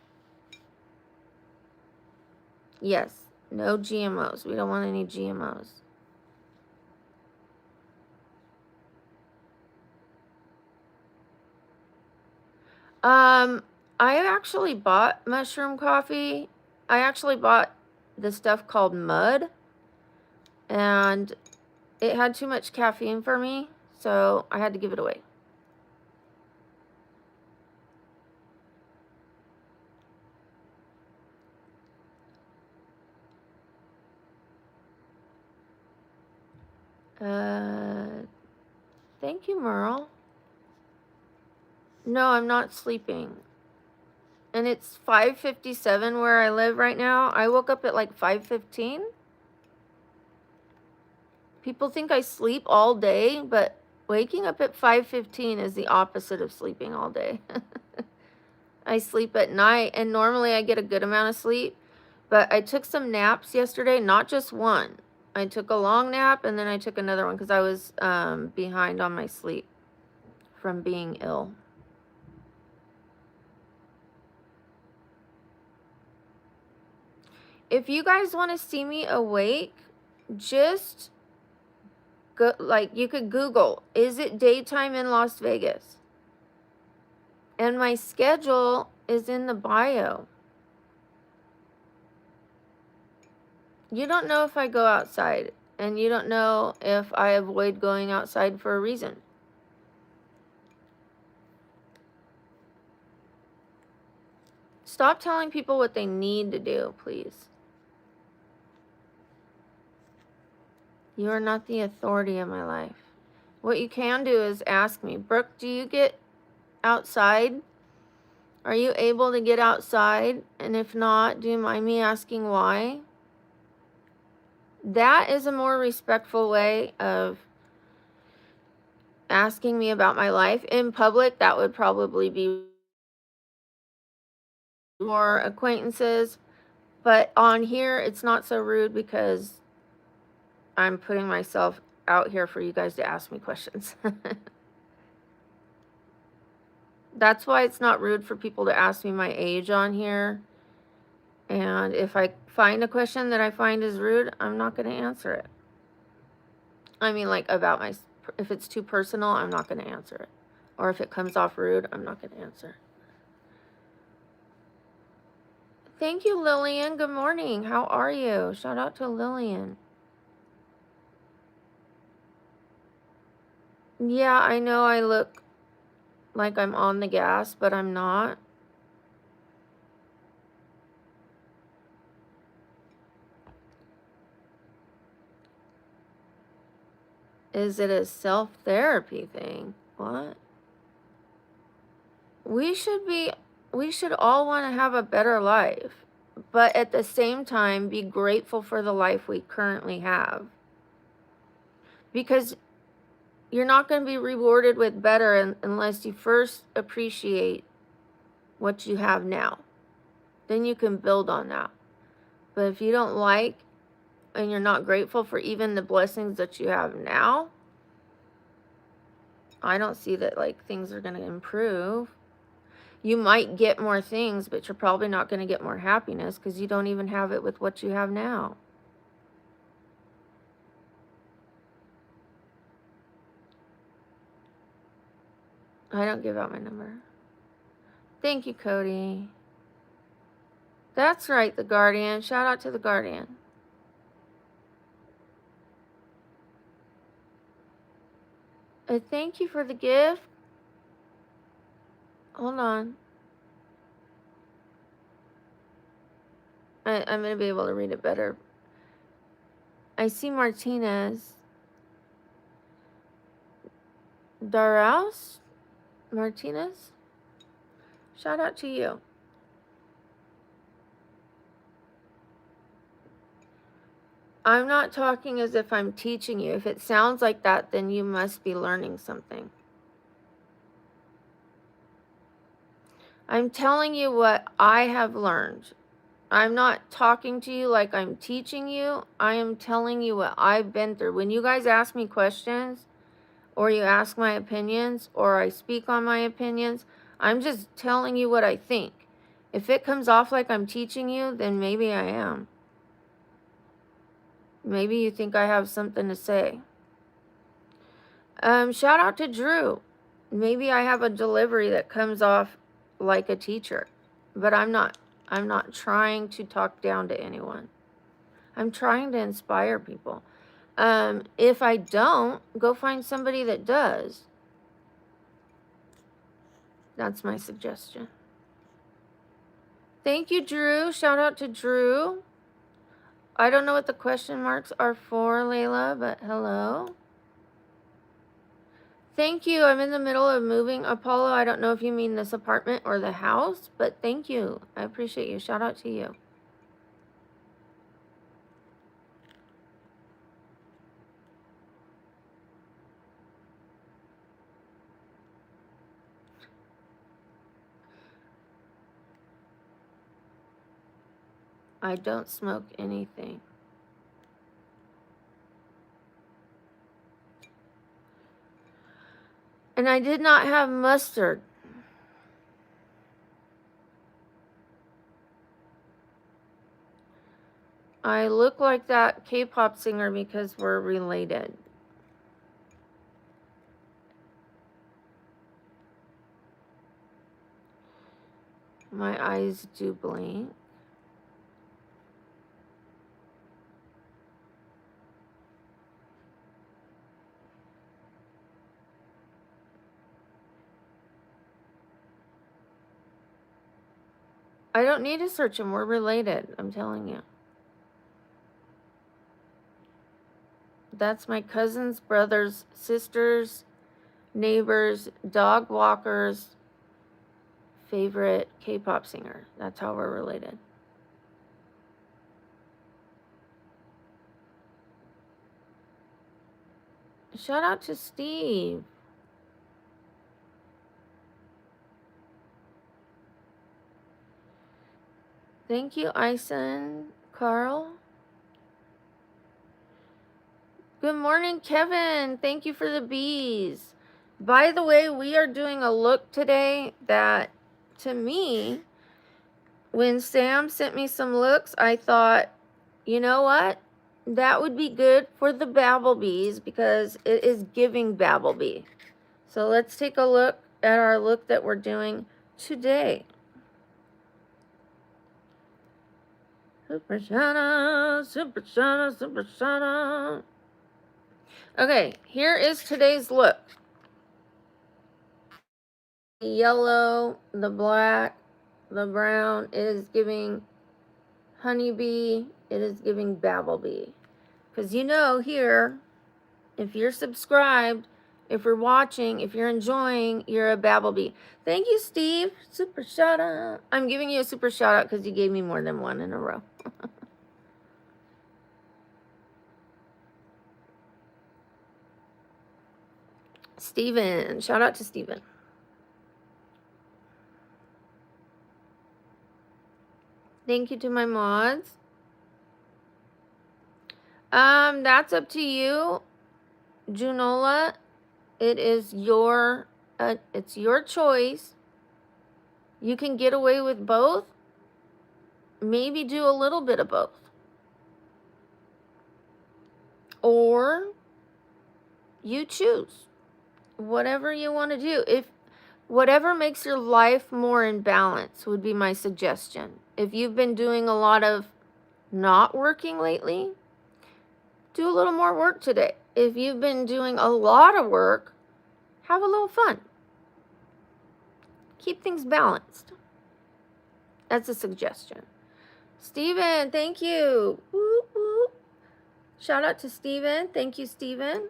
Yes, no GMOs. We don't want any GMOs. I actually bought mushroom coffee. I actually bought the stuff called Mud, and it had too much caffeine for me, so I had to give it away. Thank you, Merle. No, I'm not sleeping. And it's 5:57 where I live right now. I woke up at like 5:15. People think I sleep all day, but waking up at 5:15 is the opposite of sleeping all day. I sleep at night, and normally I get a good amount of sleep, but I took some naps yesterday, not just one. I took a long nap, and then I took another one because I was behind on my sleep from being ill. If you guys want to see me awake, just go, like, you could Google, is it daytime in Las Vegas? And my schedule is in the bio. You don't know if I go outside, and you don't know if I avoid going outside for a reason. Stop telling people what they need to do, please. You are not the authority in my life. What you can do is ask me, Brooke, do you get outside? Are you able to get outside? And if not, do you mind me asking why? That is a more respectful way of asking me about my life. In public, that would probably be more acquaintances. But on here, it's not so rude because I'm putting myself out here for you guys to ask me questions. That's why it's not rude for people to ask me my age on here. And if I find a question that I find is rude, I'm not going to answer it. I mean, like about my, if it's too personal, I'm not going to answer it. Or if it comes off rude, I'm not going to answer. Thank you, Lillian. Good morning. How are you? Shout out to Lillian. Yeah, I know I look like I'm on the gas, but I'm not. Is it a self-therapy thing? What? We should all want to have a better life, but at the same time be grateful for the life we currently have. Because you're not going to be rewarded with better unless you first appreciate what you have now. Then you can build on that. But if you don't like and you're not grateful for even the blessings that you have now, I don't see that like things are going to improve. You might get more things, but you're probably not going to get more happiness because you don't even have it with what you have now. I don't give out my number. Thank you, Cody. That's right, the Guardian. Shout out to the Guardian. Thank you for the gift. Hold on. I'm going to be able to read it better. I see Martinez. Daraus? Martinez? Shout out to you. I'm not talking as if I'm teaching you. If it sounds like that, then you must be learning something. I'm telling you what I have learned. I'm not talking to you like I'm teaching you. I am telling you what I've been through. When you guys ask me questions, or you ask my opinions, or I speak on my opinions, I'm just telling you what I think. If it comes off like I'm teaching you, then maybe I am. Maybe you think I have something to say. Shout out to Drew. Maybe I have a delivery that comes off like a teacher, but I'm not trying to talk down to anyone. I'm trying to inspire people. If I don't, go find somebody that does. That's my suggestion. Thank you, Drew. Shout out to Drew. I don't know what the question marks are for, Layla, but hello. Thank you. I'm in the middle of moving. Apollo, I don't know if you mean this apartment or the house, but thank you. I appreciate you. Shout out to you. I don't smoke anything. And I did not have mustard. I look like that K-pop singer because we're related. My eyes do blink. I don't need to search them. We're related. I'm telling you. That's my cousins, brothers, sisters, neighbors, dog walkers, favorite K-pop singer. That's how we're related. Shout out to Steve. Thank you, Ison. Carl. Good morning, Kevin. Thank you for the bees. By the way, we are doing a look today that, to me, when Sam sent me some looks, I thought, you know what? That would be good for the Babble Bees because it is giving Babble Bee. So let's take a look at our look that we're doing today. Super Shana, Super Shana, Super Shana. Okay, here is today's look. The yellow, the black, the brown. It is giving honeybee. It is giving Babble Bee. Because you know here, if you're subscribed, if you're watching, if you're enjoying, you're a Babble Bee. Thank you, Steve. Super shout out. I'm giving you a super shout out because you gave me more than one in a row. Steven. Shout out to Steven. Thank you to my mods. That's up to you, Junola. It is it's your choice. You can get away with both. Maybe do a little bit of both. Or you choose whatever you want to do. If whatever makes your life more in balance would be my suggestion. If you've been doing a lot of not working lately, do a little more work today. If you've been doing a lot of work, have a little fun. Keep things balanced. That's a suggestion. Steven, thank you. Whoop, whoop. Shout out to Steven. Thank you, Steven.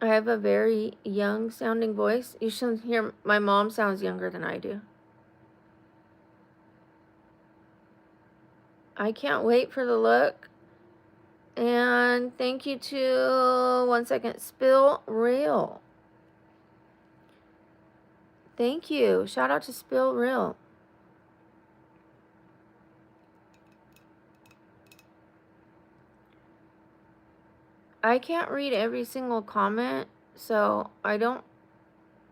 I have a very young sounding voice. You should hear my mom sounds younger than I do. I can't wait for the look. And thank you to, one second, Spill Real. Thank you. Shout out to Spill Real. I can't read every single comment, so I don't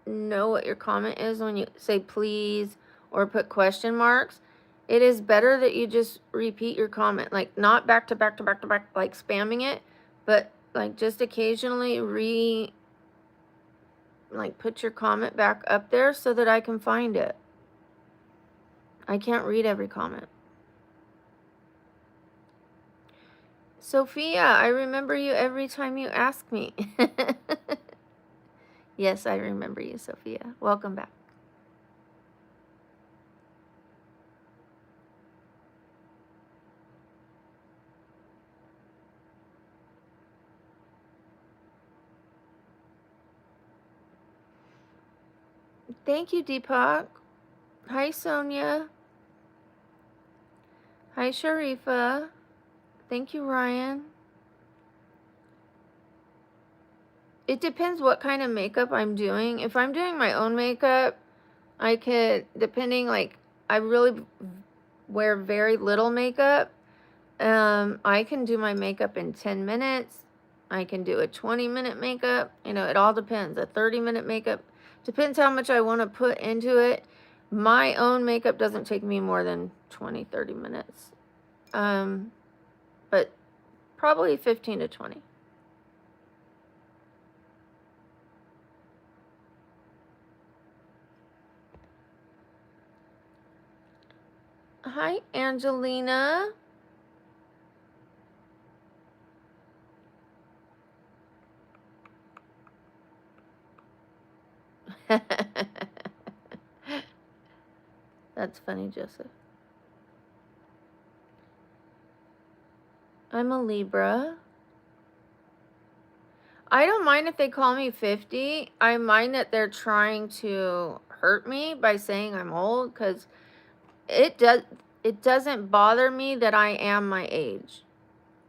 know what your comment is when you say please or put question marks. It is better that you just repeat your comment, like not back to back to back to back, like spamming it, but like just occasionally like put your comment back up there so that I can find it. I can't read every comment. Sophia, I remember you every time you ask me. Yes, I remember you, Sophia. Welcome back. Thank you, Deepak. Hi, Sonia. Hi, Sharifa. Thank you, Ryan. It depends what kind of makeup I'm doing. If I'm doing my own makeup, I could, depending, like, I really wear very little makeup. I can do my makeup in 10 minutes. I can do a 20-minute makeup. You know, it all depends. A 30-minute makeup. Depends how much I want to put into it. My own makeup doesn't take me more than 20, 30 minutes. But probably 15 to 20. Hi, Angelina. That's funny, Joseph. I'm a Libra. I don't mind if they call me 50. I mind that they're trying to hurt me by saying I'm old, because it doesn't bother me that I am my age.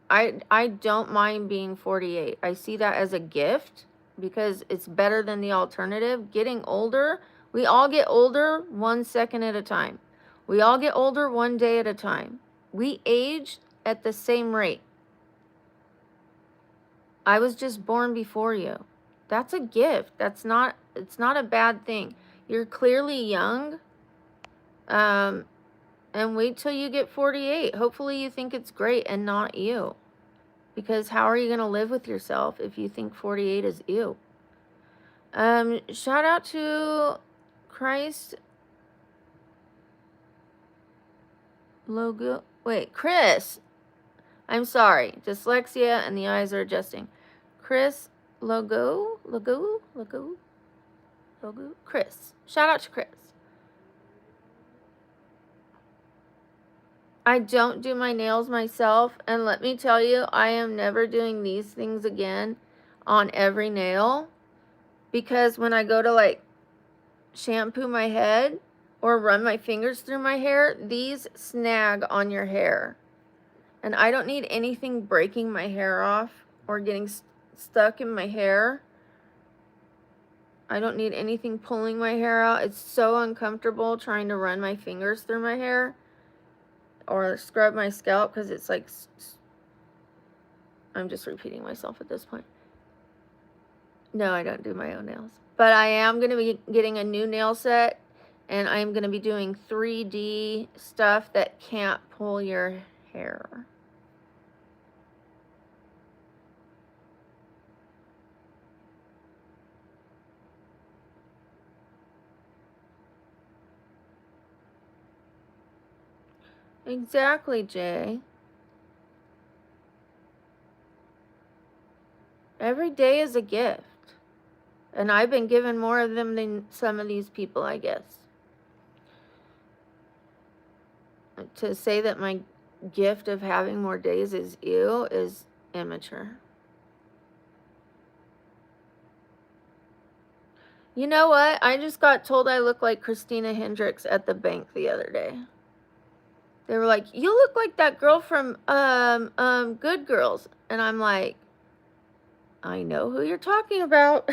I don't mind being 48. I see that as a gift because it's better than the alternative. Getting older, we all get older 1 second at a time. We all get older 1 day at a time. We age at the same rate. I was just born before you. That's a gift. It's not a bad thing. You're clearly young. And wait till you get 48. Hopefully you think it's great and not you. Because how are you going to live with yourself if you think 48 is you? Shout out to Christ Logo. Wait, Chris. I'm sorry. Dyslexia and the eyes are adjusting. Chris Logo. Chris. Shout out to Chris. I don't do my nails myself, and let me tell you, I am never doing these things again on every nail, because when I go to like shampoo my head or run my fingers through my hair, these snag on your hair, and I don't need anything breaking my hair off or getting stuck in my hair. I don't need anything pulling my hair out. It's so uncomfortable trying to run my fingers through my hair or scrub my scalp, because it's like, I'm just repeating myself at this point. No, I don't do my own nails. But I am going to be getting a new nail set, and I'm going to be doing 3D stuff that can't pull your hair. Exactly, Jay. Every day is a gift. And I've been given more of them than some of these people, I guess. To say that my gift of having more days is you is immature. You know what? I just got told I look like Christina Hendricks at the bank the other day. They were like, "You look like that girl from Good Girls." And I'm like, I know who you're talking about.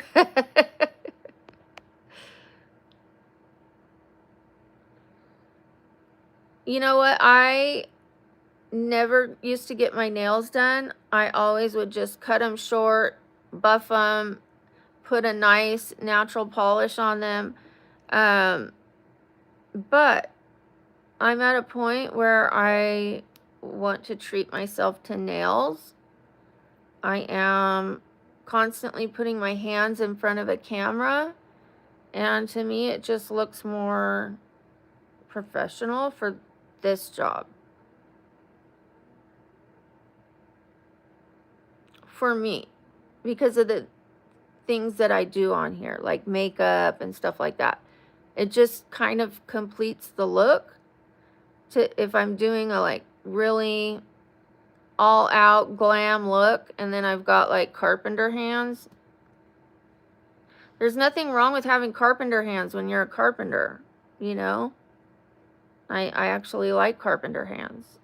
You know what? I never used to get my nails done. I always would just cut them short, buff them, put a nice natural polish on them. But I'm at a point where I want to treat myself to nails. I am constantly putting my hands in front of a camera, and to me it just looks more professional for this job. For me, because of the things that I do on here, like makeup and stuff like that. It just kind of completes the look. If I'm doing a like really all out glam look, and then I've got like carpenter hands. There's nothing wrong with having carpenter hands when you're a carpenter, you know? I actually like carpenter hands.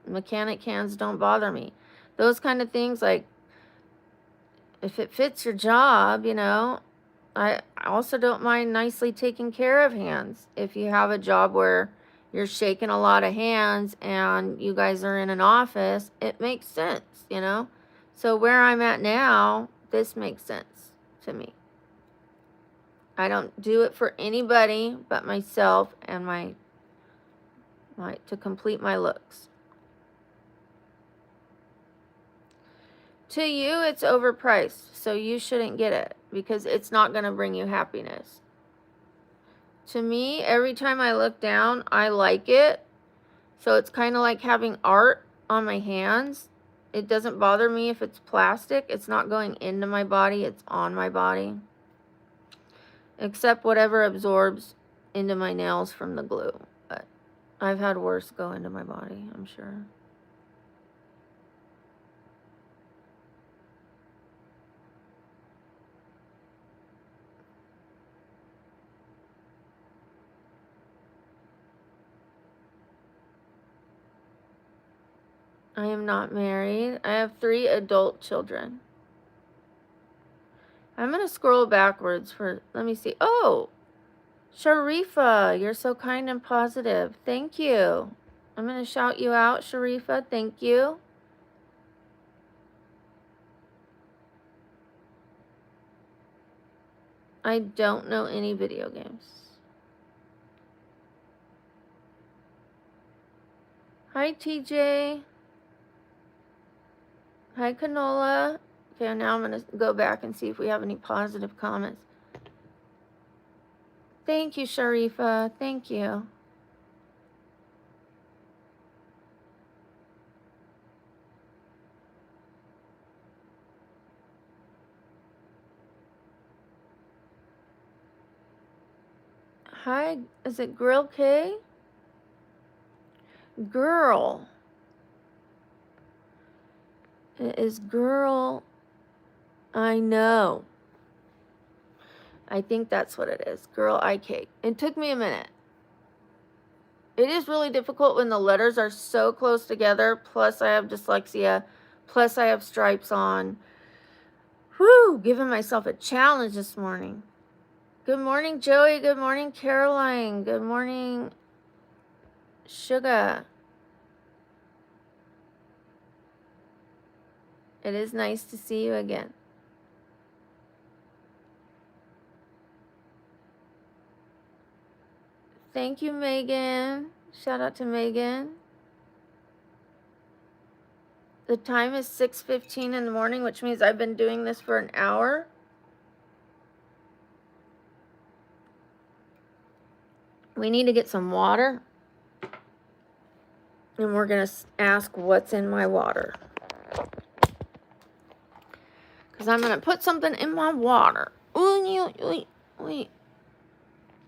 Mechanic hands don't bother me. Those kind of things, like, if it fits your job, you know. I also don't mind nicely taken care of hands. If you have a job where you're shaking a lot of hands and you guys are in an office, it makes sense, you know. So where I'm at now, this makes sense to me. I don't do it for anybody but myself and my to complete my looks. To you, it's overpriced, so you shouldn't get it because it's not going to bring you happiness. To me, every time I look down, I like it. So it's kind of like having art on my hands. It doesn't bother me if it's plastic. It's not going into my body, it's on my body. Except whatever absorbs into my nails from the glue. But I've had worse go into my body, I'm sure. I am not married. I have 3 adult children. I'm going to scroll backwards for, let me see. Oh, Sharifa, you're so kind and positive. Thank you. I'm going to shout you out, Sharifa. Thank you. I don't know any video games. Hi, TJ. Hi, Canola. Okay, now I'm going to go back and see if we have any positive comments. Thank you, Sharifa. Thank you. Hi, is it Grill K? Girl. It is girl. I know. I think that's what it is. Girl IK. It took me a minute. It is really difficult when the letters are so close together. Plus I have dyslexia. Plus I have stripes on. Whew, giving myself a challenge this morning. Good morning, Joey. Good morning, Caroline. Good morning, Sugar. It is nice to see you again. Thank you, Megan. Shout out to Megan. The time is 6:15 in the morning, which means I've been doing this for an hour. We need to get some water. And we're going to ask what's in my water. Because I'm going to put something in my water. Ooh, wait.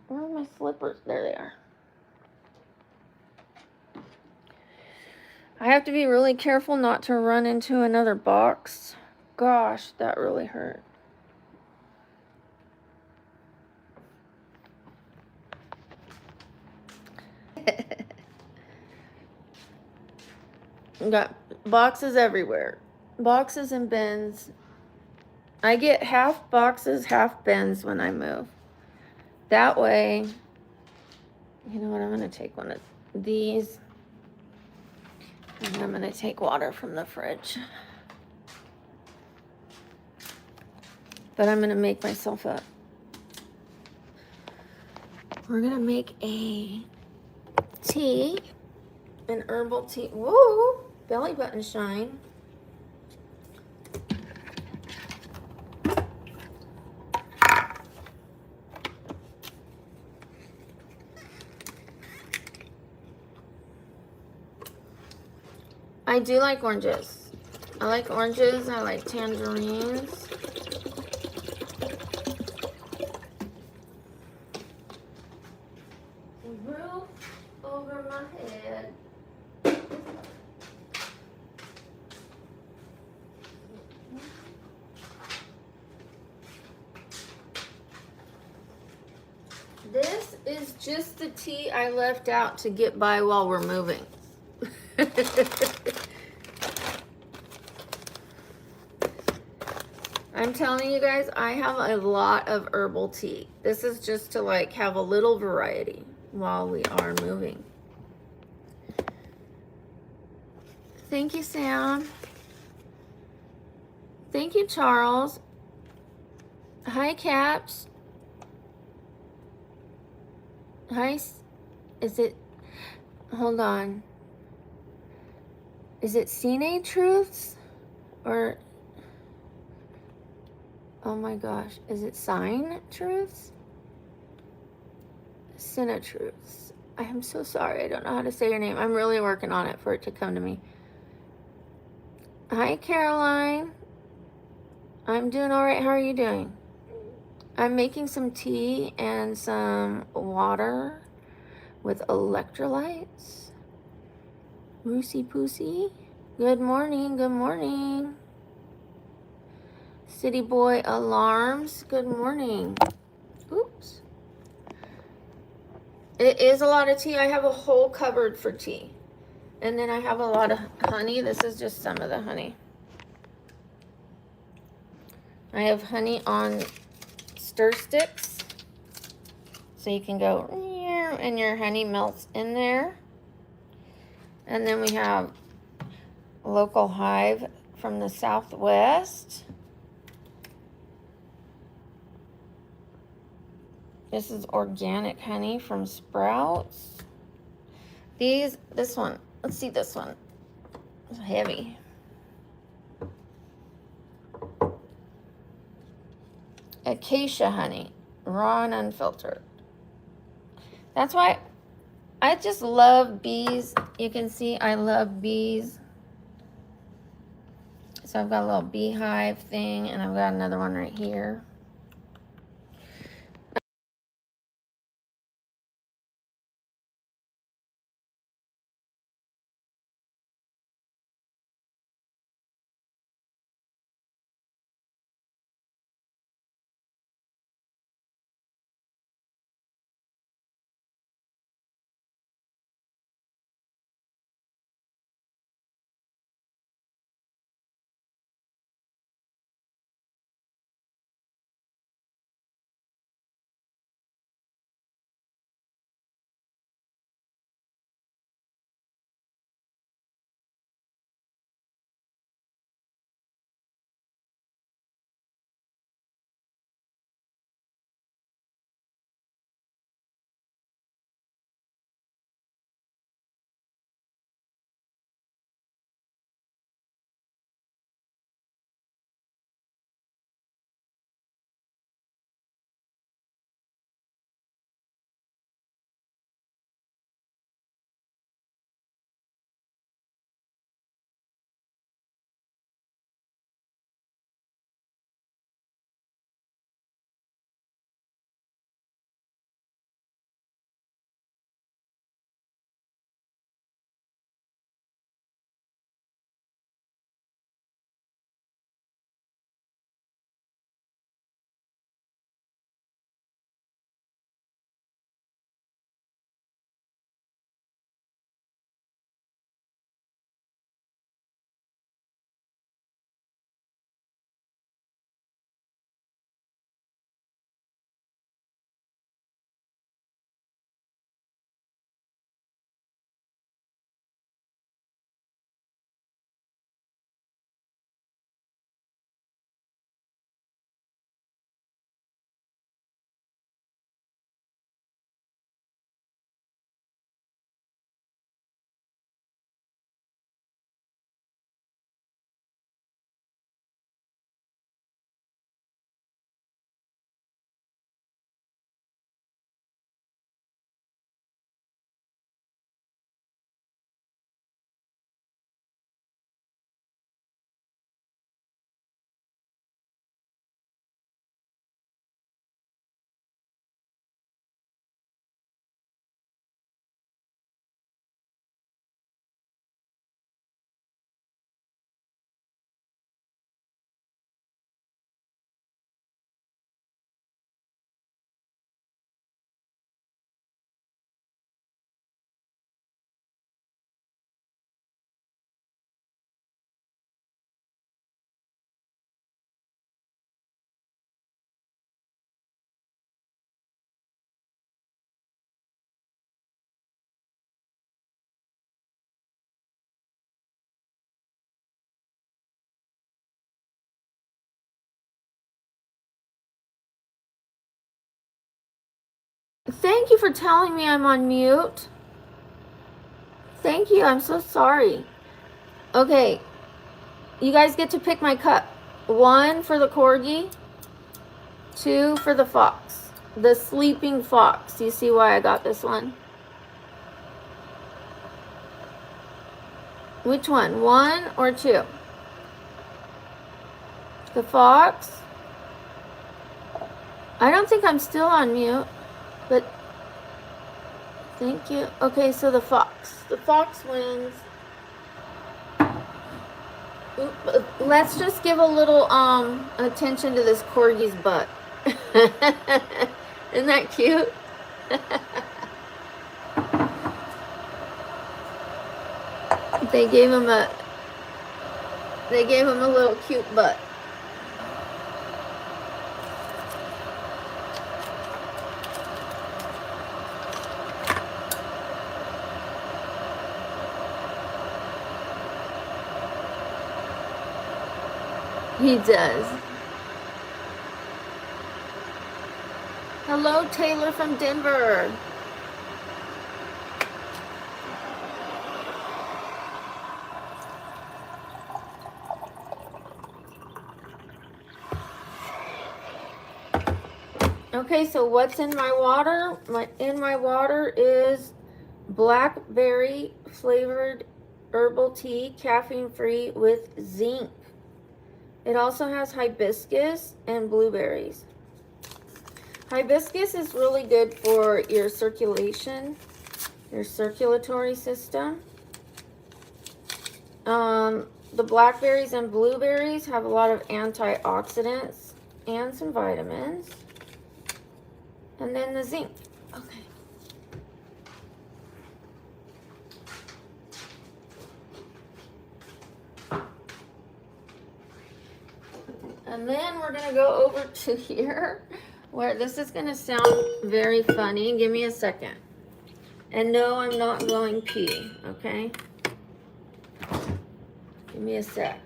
Where are my slippers? There they are. I have to be really careful not to run into another box. Gosh, that really hurt. Got boxes everywhere. Boxes and bins. I get half boxes, half bins when I move. That way, you know what, I'm going to take one of these. And I'm going to take water from the fridge. But I'm going to make myself up. We're going to make a tea. An herbal tea. Woo! Belly button shine. I do like oranges. I like oranges. I like tangerines. Roof over my head. This is just the tea I left out to get by while we're moving. I'm telling you guys, I have a lot of herbal tea. This is just to like have a little variety while we are moving. Thank you, Sam. Thank you, Charles. Hi, Caps. Hi, is it, hold on. Is it Cine Truths? Or, oh my gosh, is it Sign Truths? Cine Truths. I am so sorry, I don't know how to say your name. I'm really working on it for it to come to me. Hi, Caroline. I'm doing all right. How are you doing? I'm making some tea and some water with electrolytes. Roosy Poosy. Good morning. Good morning. City Boy Alarms. Good morning. Oops. It is a lot of tea. I have a whole cupboard for tea. And then I have a lot of honey. This is just some of the honey. I have honey on stir sticks. So you can go, and your honey melts in there. And then we have local hive from the Southwest. This is organic honey from Sprouts. This one, let's see this one. It's heavy. Acacia honey, raw and unfiltered. That's why I just love bees. You can see I love bees. So I've got a little beehive thing, and I've got another one right here. Thank you for telling me I'm on mute. Thank you. I'm so sorry. Okay. You guys get to pick my cup. 1 for the corgi, 2 for the fox. The sleeping fox. You see why I got this one? Which one? 1 or 2? The fox? I don't think I'm still on mute, but thank you. Okay, so the fox. The fox wins. Let's just give a little attention to this corgi's butt. Isn't that cute? They gave him a little cute butt. He does. Hello, Taylor from Denver. Okay, so what's in my water? In my water is blackberry flavored herbal tea, caffeine free with zinc. It also has hibiscus and blueberries. Hibiscus is really good for your circulation, your circulatory system. The blackberries and blueberries have a lot of antioxidants and some vitamins. And then the zinc. Okay. And then we're going to go over to here where this is going to sound very funny. Give me a second. And no, I'm not going pee, okay? Give me a sec.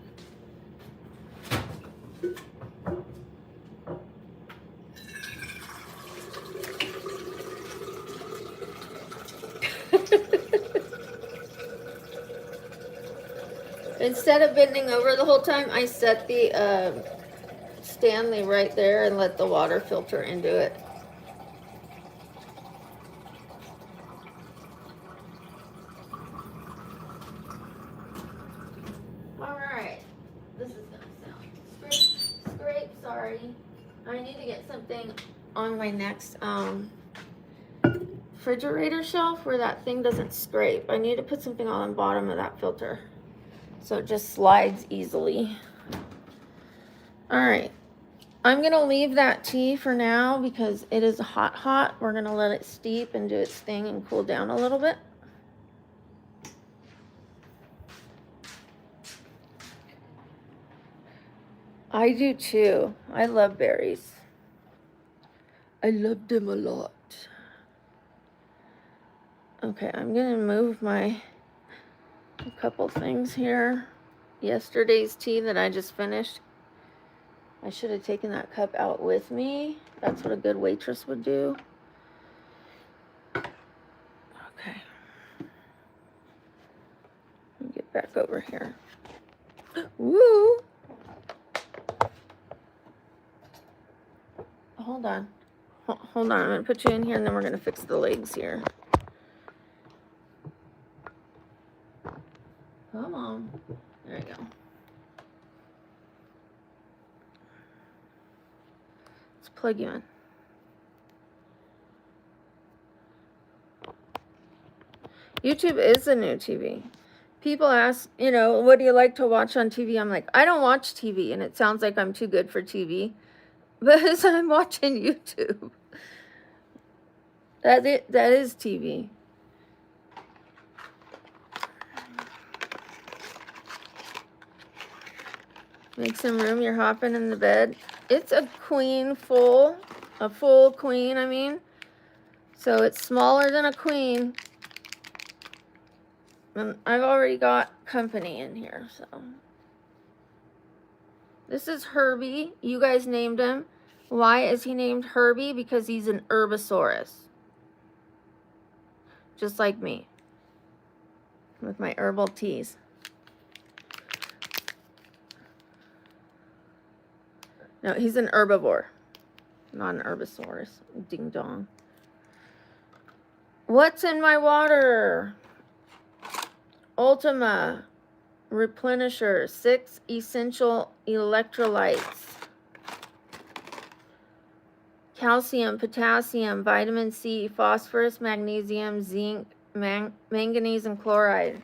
Instead of bending over the whole time, I set the Stanley right there and let the water filter into it. Alright. This is gonna sound scrape, sorry. I need to get something on my next refrigerator shelf where that thing doesn't scrape. I need to put something on the bottom of that filter so it just slides easily. Alright. I'm going to leave that tea for now because it is hot. We're going to let it steep and do its thing and cool down a little bit. I do too. I love berries. I love them a lot. Okay, I'm going to move a couple things here. Yesterday's tea that I just finished. I should have taken that cup out with me. That's what a good waitress would do. Okay. Let me get back over here. Woo! Hold on. Hold on. I'm going to put you in here and then we're going to fix the legs here. Come on. There you go. Let's plug you in. YouTube is the new TV. People ask, what do you like to watch on TV? I'm like, I don't watch TV. And it sounds like I'm too good for TV. Because I'm watching YouTube. That is TV. Make some room. You're hopping in the bed. It's a full queen, I mean. So it's smaller than a queen. And I've already got company in here, so. This is Herbie. You guys named him. Why is he named Herbie? Because he's an herbisaurus. Just like me. With my herbal teas. No, he's an herbivore. Not an herbisaurus. Ding dong. What's in my water? Ultima Replenisher. 6 essential electrolytes. Calcium, potassium, vitamin C, phosphorus, magnesium, zinc, manganese, and chloride.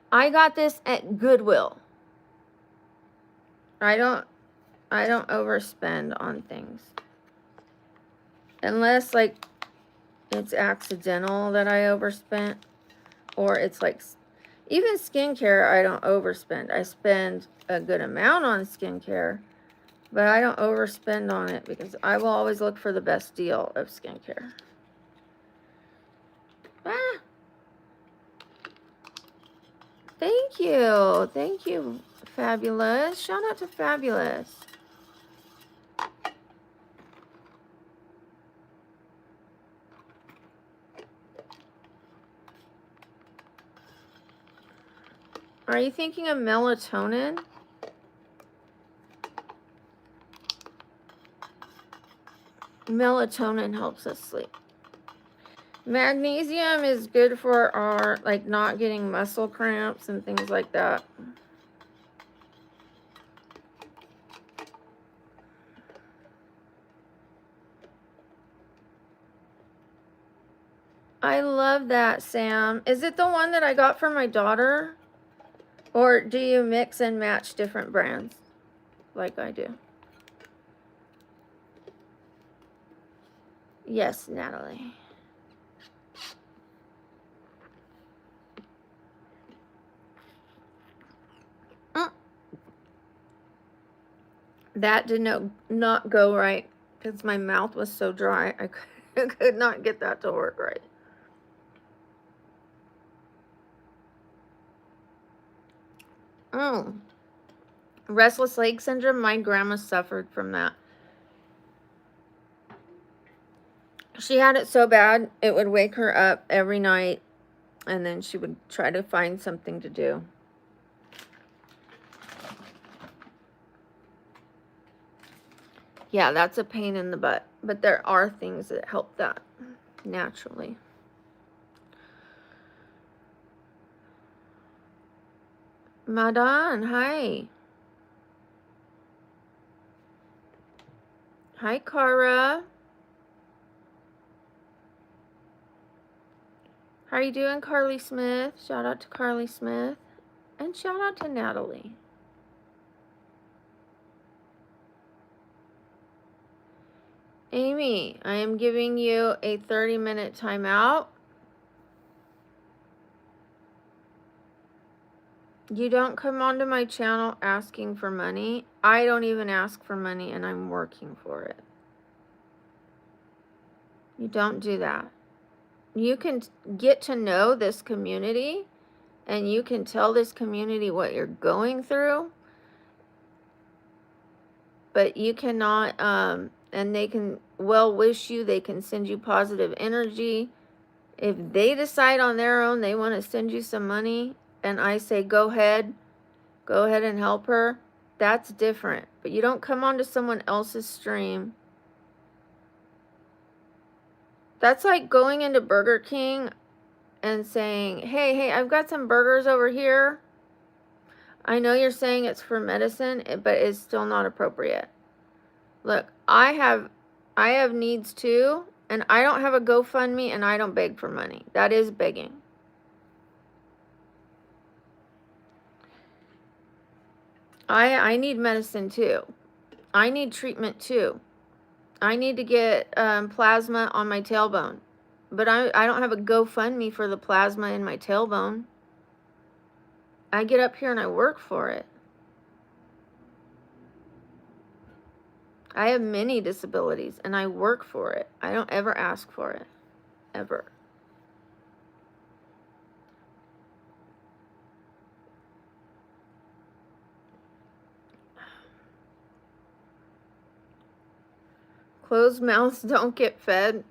I got this at Goodwill. I don't overspend on things. Unless, like, it's accidental that I overspent, or it's like, even skincare, I don't overspend. I spend a good amount on skincare, but I don't overspend on it because I will always look for the best deal of skincare. Ah, thank you. Thank you, Fabulous. Shout out to Fabulous. Are you thinking of melatonin? Melatonin helps us sleep. Magnesium is good for our, like, not getting muscle cramps and things like that. I love that, Sam. Is it the one that I got for my daughter? Or do you mix and match different brands like I do? Yes, Natalie. That did not go right because my mouth was so dry. I could not get that to work right. Oh. Restless leg syndrome, my grandma suffered from that. She had it so bad, it would wake her up every night, and then she would try to find something to do. Yeah, that's a pain in the butt, but there are things that help that naturally. Madan, hi. Hi, Cara. How are you doing, Carly Smith? Shout out to Carly Smith. And shout out to Natalie. Amy, I am giving you a 30-minute timeout. You don't come onto my channel asking for money. I don't even ask for money, and I'm working for it. You don't do that. You can get to know this community, and you can tell this community what you're going through, but you cannot, and they can well wish you, they can send you positive energy. If they decide on their own they want to send you some money, and I say go ahead and help her, that's different. But you don't come onto someone else's stream. That's like going into Burger King and saying, hey, I've got some burgers over here. I know you're saying it's for medicine, but it's still not appropriate. Look, I have needs too, and I don't have a GoFundMe, and I don't beg for money. That is begging. I need medicine too. I need treatment too. I need to get plasma on my tailbone. But I don't have a GoFundMe for the plasma in my tailbone. I get up here and I work for it. I have many disabilities and I work for it. I don't ever ask for it. Ever. Closed mouths don't get fed.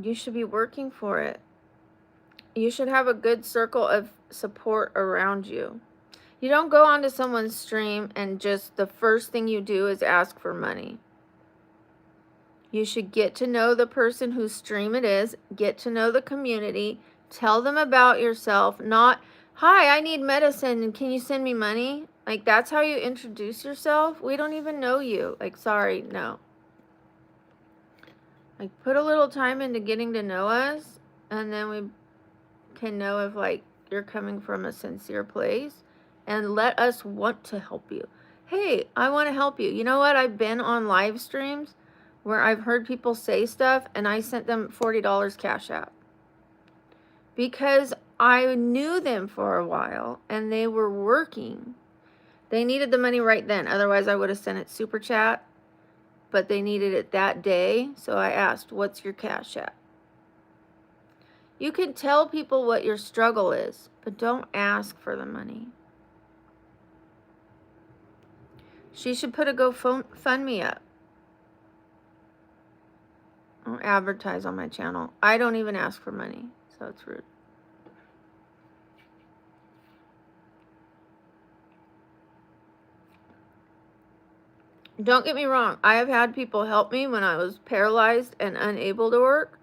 You should be working for it. You should have a good circle of support around you. You don't go onto someone's stream and just the first thing you do is ask for money. You should get to know the person whose stream it is, get to know the community, tell them about yourself, not, hi, I need medicine, can you send me money? Like, that's how you introduce yourself? We don't even know you. Like, sorry, no. Like, put a little time into getting to know us, and then we can know if, like, you're coming from a sincere place, and let us want to help you. Hey, I want to help you. You know what? I've been on live streams where I've heard people say stuff and I sent them $40 Cash App. Because I knew them for a while and they were working. They needed the money right then. Otherwise, I would have sent it Super Chat. But they needed it that day. So I asked, what's your Cash App? You can tell people what your struggle is, but don't ask for the money. She should put a GoFundMe up. I'll advertise on my channel. I don't even ask for money, so it's rude. Don't get me wrong. I have had people help me when I was paralyzed and unable to work.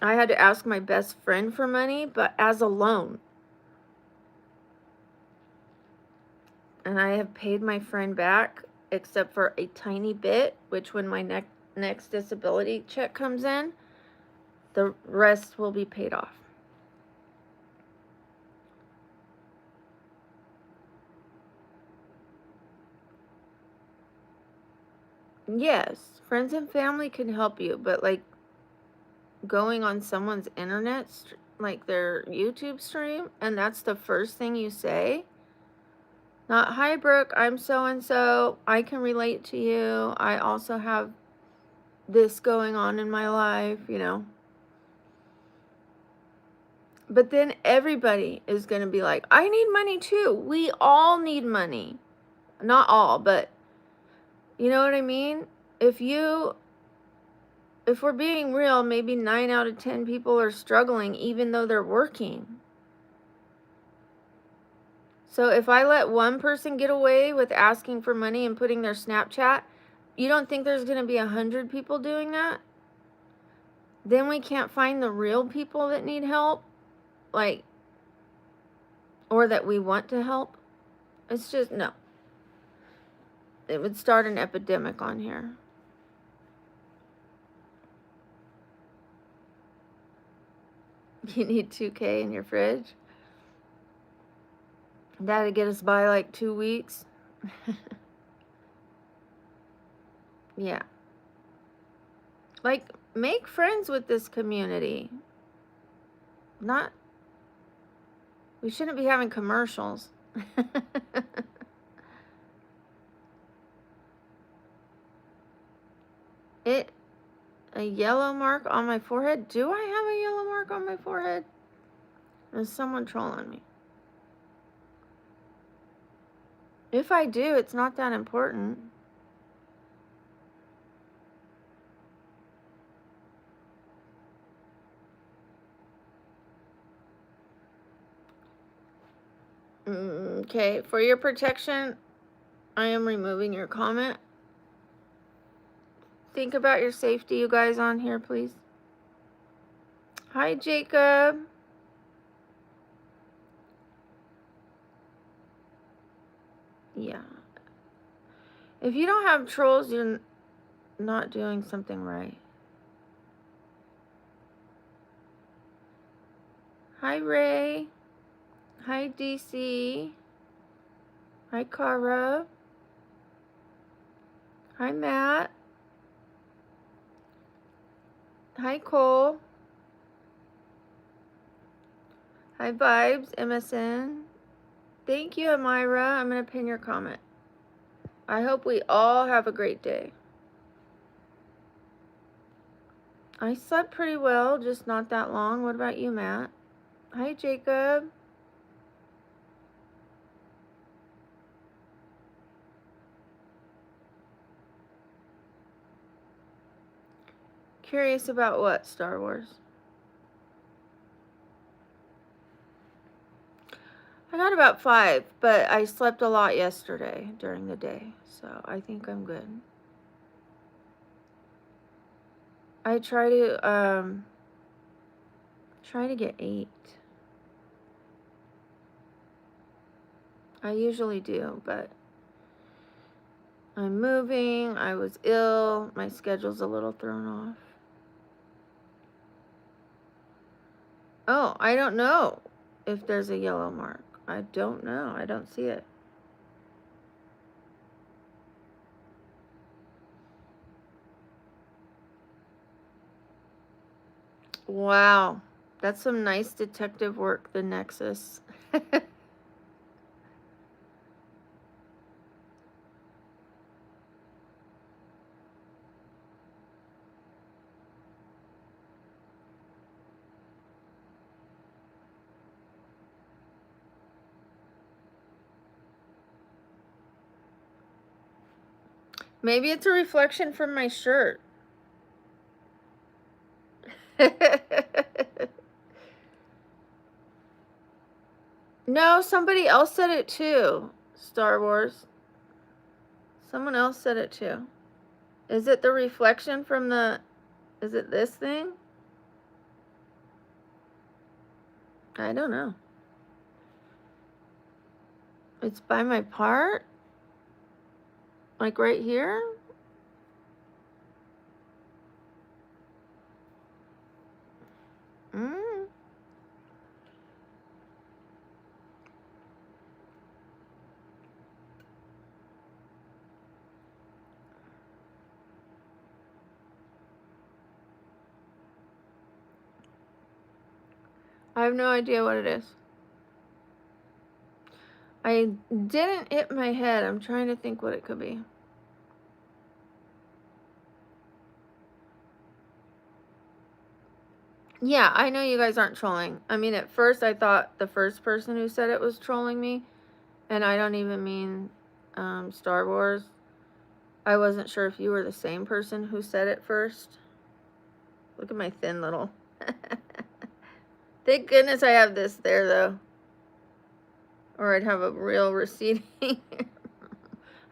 I had to ask my best friend for money, but as a loan. And I have paid my friend back, except for a tiny bit, which when my next disability check comes in, the rest will be paid off. Yes, friends and family can help you, but like going on someone's internet, like their YouTube stream, and that's the first thing you say. Not, hi Brooke, I'm so-and-so, I can relate to you, I also have this going on in my life, you know. But then everybody is going to be like, I need money too. We all need money. Not all, but you know what I mean? If we're being real, maybe 9 out of 10 people are struggling even though they're working. So if I let one person get away with asking for money and putting their Snapchat, you don't think there's going to be 100 people doing that? Then we can't find the real people that need help, like, or that we want to help. It's just, no. It would start an epidemic on here. You need 2K in your fridge? That'd get us by like 2 weeks. Yeah. Like, make friends with this community. We shouldn't be having commercials. A yellow mark on my forehead? Do I have a yellow mark on my forehead? Is someone trolling me? If I do, it's not that important. Okay, for your protection, I am removing your comment. Think about your safety, you guys on here, please. Hi, Jacob. Yeah. If you don't have trolls, you're not doing something right. Hi, Ray. Hi, DC. Hi, Cara. Hi, Matt. Hi, Cole. Hi, Vibes, MSN. Thank you, Amira. I'm going to pin your comment. I hope we all have a great day. I slept pretty well, just not that long. What about you, Matt? Hi, Jacob. Curious about what, Star Wars? I got about 5, but I slept a lot yesterday during the day, so I think I'm good. I try to get 8. I usually do, but I'm moving, I was ill, my schedule's a little thrown off. Oh, I don't know if there's a yellow mark. I don't know. I don't see it. Wow. That's some nice detective work, the Nexus. Maybe it's a reflection from my shirt. No, somebody else said it too. Star Wars. Someone else said it too. Is it the reflection from the... Is it this thing? I don't know. It's by my part? Like right here? Mm. I have no idea what it is. I didn't hit my head. I'm trying to think what it could be. Yeah, I know you guys aren't trolling. I mean, at first I thought the first person who said it was trolling me. And I don't even mean Star Wars. I wasn't sure if you were the same person who said it first. Look at my thin little... Thank goodness I have this there, though. Or I'd have a real receding.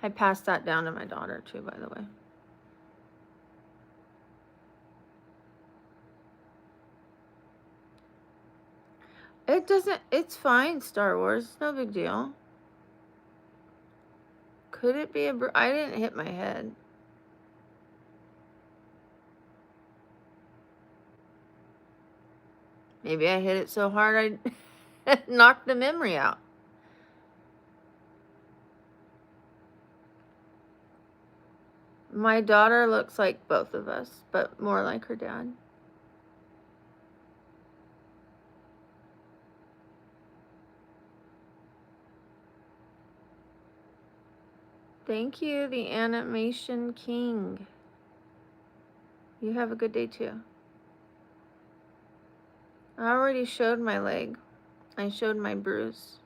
I passed that down to my daughter, too, by the way. It doesn't... It's fine, Star Wars. It's no big deal. Could it be a... I didn't hit my head. Maybe I hit it so hard I knocked the memory out. My daughter looks like both of us, but more like her dad. Thank you, the Animation King. You have a good day, too. I already showed my leg. I showed my bruise.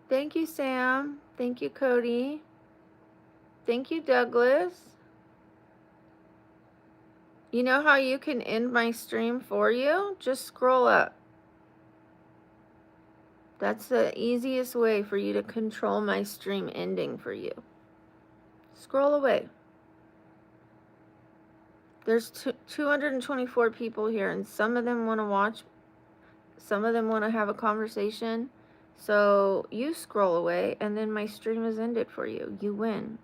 Thank you, Sam. Thank you, Cody. Thank you, Douglas. You know how you can end my stream for you? Just scroll up. That's the easiest way for you to control my stream ending for you. Scroll away. There's 224 people here, and some of them want to watch. Some of them want to have a conversation. So you scroll away, and then my stream is ended for you. You win.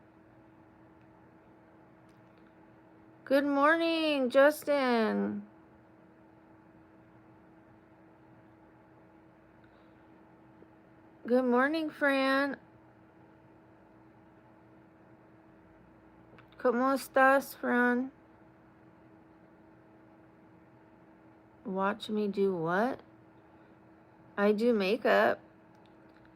Good morning, Justin. Good morning, Fran. ¿Cómo estás, Fran? Watch me do what? I do makeup.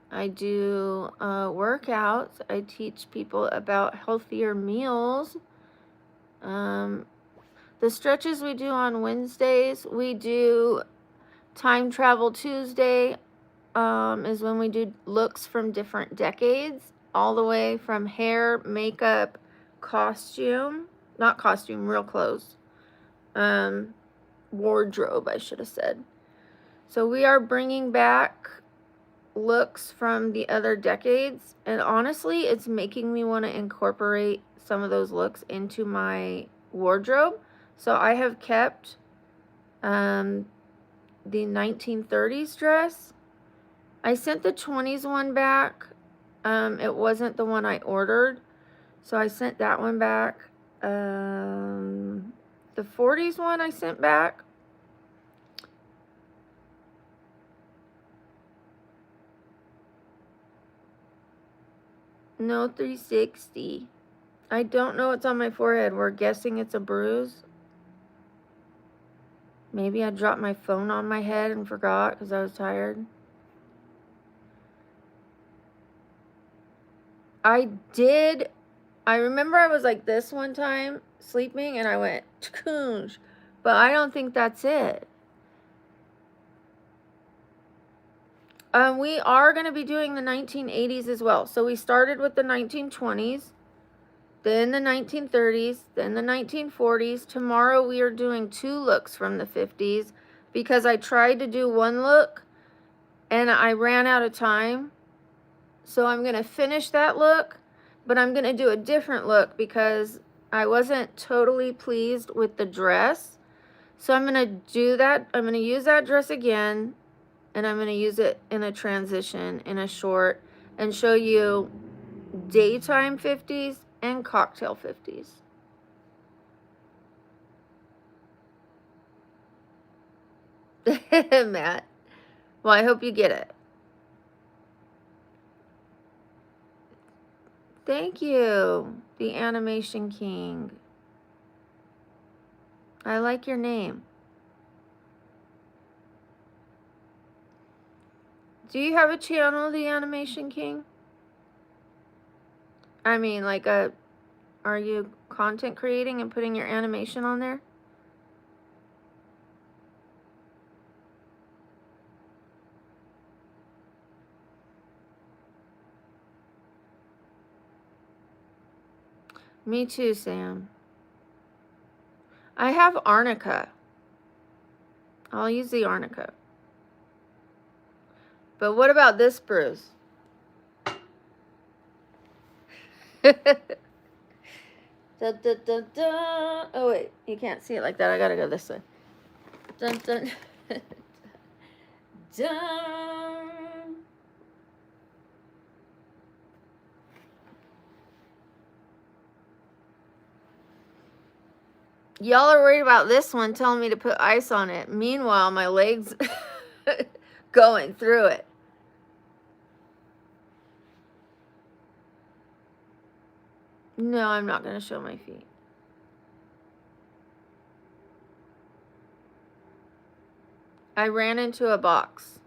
I do workouts. I teach people about healthier meals. The stretches we do on Wednesdays, we do Time Travel Tuesday, is when we do looks from different decades, all the way from hair, makeup, costume, not costume, real clothes, wardrobe, I should have said. So we are bringing back looks from the other decades, and honestly, it's making me want to incorporate some of those looks into my wardrobe. So I have kept the 1930s dress. I sent the 20s one back. It wasn't the one I ordered, so I sent that one back. The 40s one I sent back. No, 360. I don't know what's on my forehead. We're guessing it's a bruise. Maybe I dropped my phone on my head and forgot because I was tired. I remember I was like this one time sleeping and I went, "Tchoonj," but I don't think that's it. We are going to be doing the 1980s as well. So we started with the 1920s, then the 1930s, then the 1940s. Tomorrow we are doing 2 looks from the 50s because I tried to do one look and I ran out of time. So I'm going to finish that look, but I'm going to do a different look because I wasn't totally pleased with the dress. So I'm going to do that. I'm going to use that dress again, and I'm going to use it in a transition, in a short, and show you daytime 50s and cocktail 50s. Matt. Well, I hope you get it. Thank you, the Animation King. I like your name. Do you have a channel, the Animation King? I mean, like are you content creating and putting your animation on there? Me too, Sam. I have arnica. I'll use the arnica. But what about this bruise? Dun, dun, dun, dun. Oh, wait. You can't see it like that. I gotta go this way. Dun, dun. Dun. Y'all are worried about this one telling me to put ice on it. Meanwhile, my legs going through it. No, I'm not going to show my feet. I ran into a box.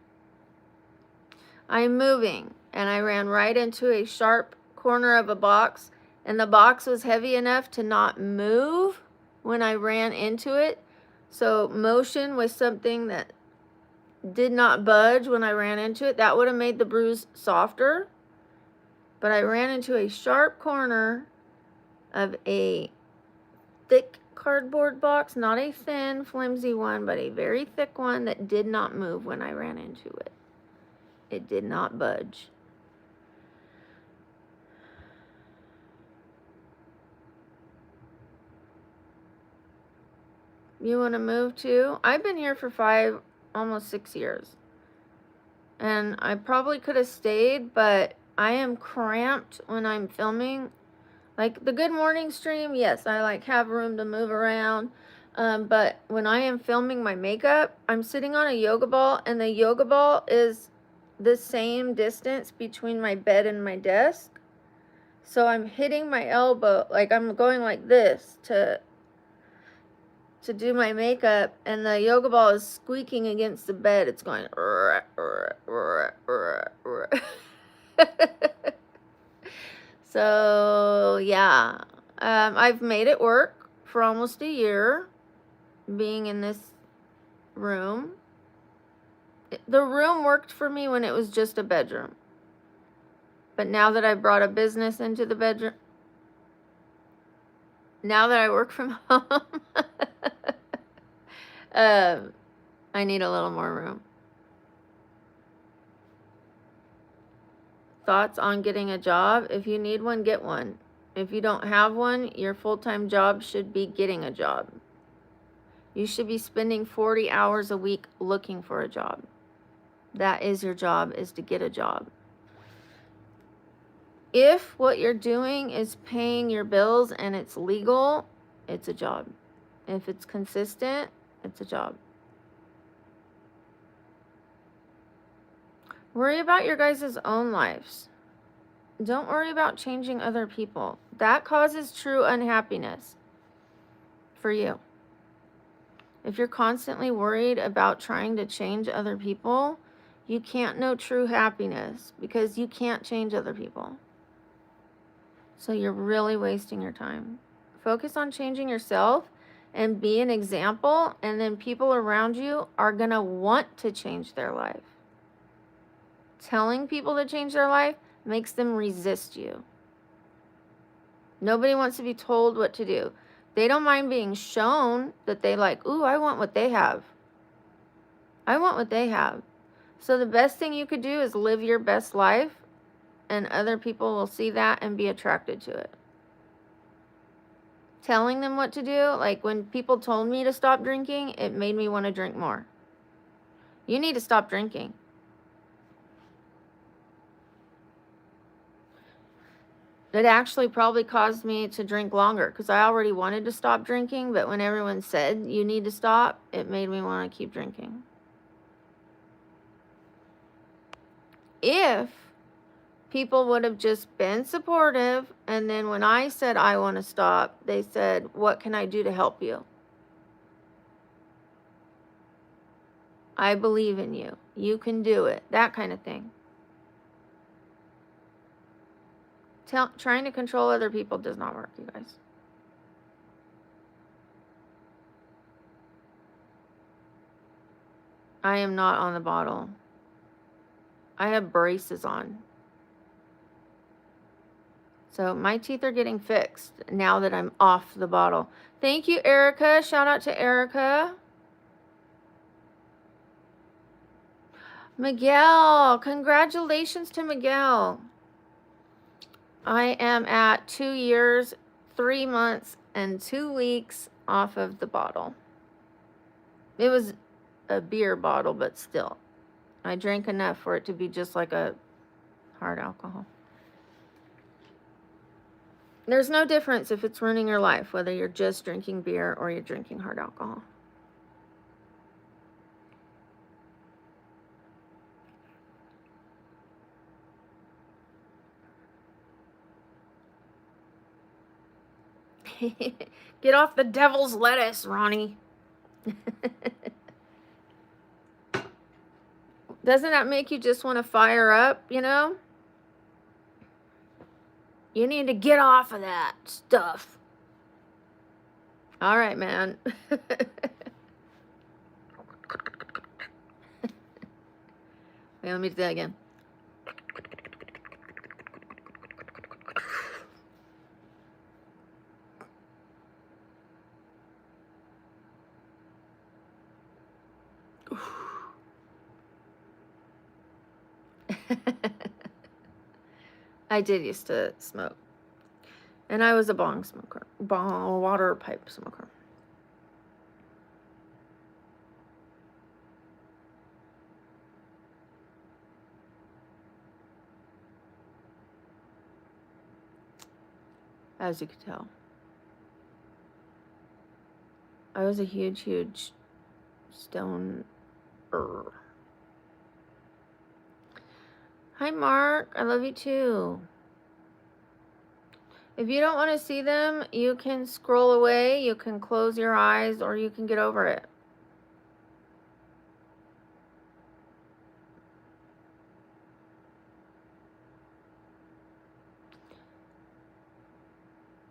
I'm moving, and I ran right into a sharp corner of a box, and the box was heavy enough to not move when I ran into it. So motion was something that did not budge when I ran into it. That would have made the bruise softer. But I ran into a sharp corner of a thick cardboard box, not a thin, flimsy one, but a very thick one that did not move when I ran into it. It did not budge. You want to move too? I've been here for 5, almost 6 years. And I probably could have stayed, but I am cramped when I'm filming. Like the Good Morning stream, yes, I like have room to move around. But when I am filming my makeup, I'm sitting on a yoga ball, and the yoga ball is the same distance between my bed and my desk. So I'm hitting my elbow, like I'm going like this to do my makeup, and the yoga ball is squeaking against the bed. It's going So yeah, I've made it work for almost a year being in this room. The room worked for me when it was just a bedroom, but now that I brought a business into the bedroom, now that I work from home, I need a little more room. Thoughts on getting a job? If you need one, get one. If you don't have one, your full-time job should be getting a job. You should be spending 40 hours a week looking for a job. That is your job, is to get a job. If what you're doing is paying your bills and it's legal, it's a job. If it's consistent, it's a job. Worry about your guys' own lives. Don't worry about changing other people. That causes true unhappiness for you. If you're constantly worried about trying to change other people, you can't know true happiness because you can't change other people. So you're really wasting your time. Focus on changing yourself and be an example, and then people around you are going to want to change their life. Telling people to change their life makes them resist you. Nobody wants to be told what to do. They don't mind being shown that they like, ooh, I want what they have. I want what they have. So the best thing you could do is live your best life, and other people will see that and be attracted to it. Telling them what to do, like when people told me to stop drinking, it made me want to drink more. You need to stop drinking. It actually probably caused me to drink longer because I already wanted to stop drinking, but when everyone said you need to stop, it made me want to keep drinking. If people would have just been supportive, and then when I said I want to stop, they said, what can I do to help you? I believe in you. You can do it. That kind of thing. Trying to control other people does not work, you guys. I am not on the bottle. I have braces on. So my teeth are getting fixed now that I'm off the bottle. Thank you, Erica. Shout out to Erica. Miguel. Congratulations to Miguel. I am at 2 years, 3 months, and 2 weeks off of the bottle. It was a beer bottle, but still. I drank enough for it to be just like a hard alcohol. There's no difference if it's ruining your life, whether you're just drinking beer or you're drinking hard alcohol. Get off the devil's lettuce, Ronnie. Doesn't that make you just want to fire up, you know? You need to get off of that stuff. All right, man. Wait, let me do that again. I did used to smoke. And I was a bong smoker. Water pipe smoker. As you could tell. I was a huge stoner. Hi, Mark. I love you too. If you don't want to see them, you can scroll away, you can close your eyes, or you can get over it.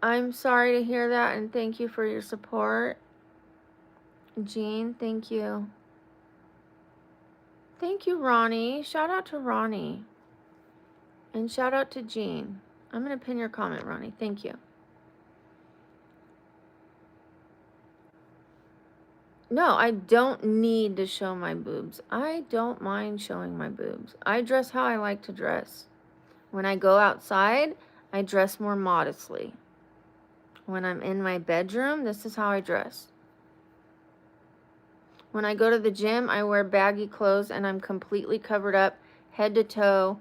I'm sorry to hear that, and thank you for your support. Jean, thank you. Thank you, Ronnie. Shout out to Ronnie. And shout out to Jean. I'm going to pin your comment, Ronnie. Thank you. No, I don't need to show my boobs. I don't mind showing my boobs. I dress how I like to dress. When I go outside, I dress more modestly. When I'm in my bedroom, this is how I dress. When I go to the gym, I wear baggy clothes and I'm completely covered up, head to toe.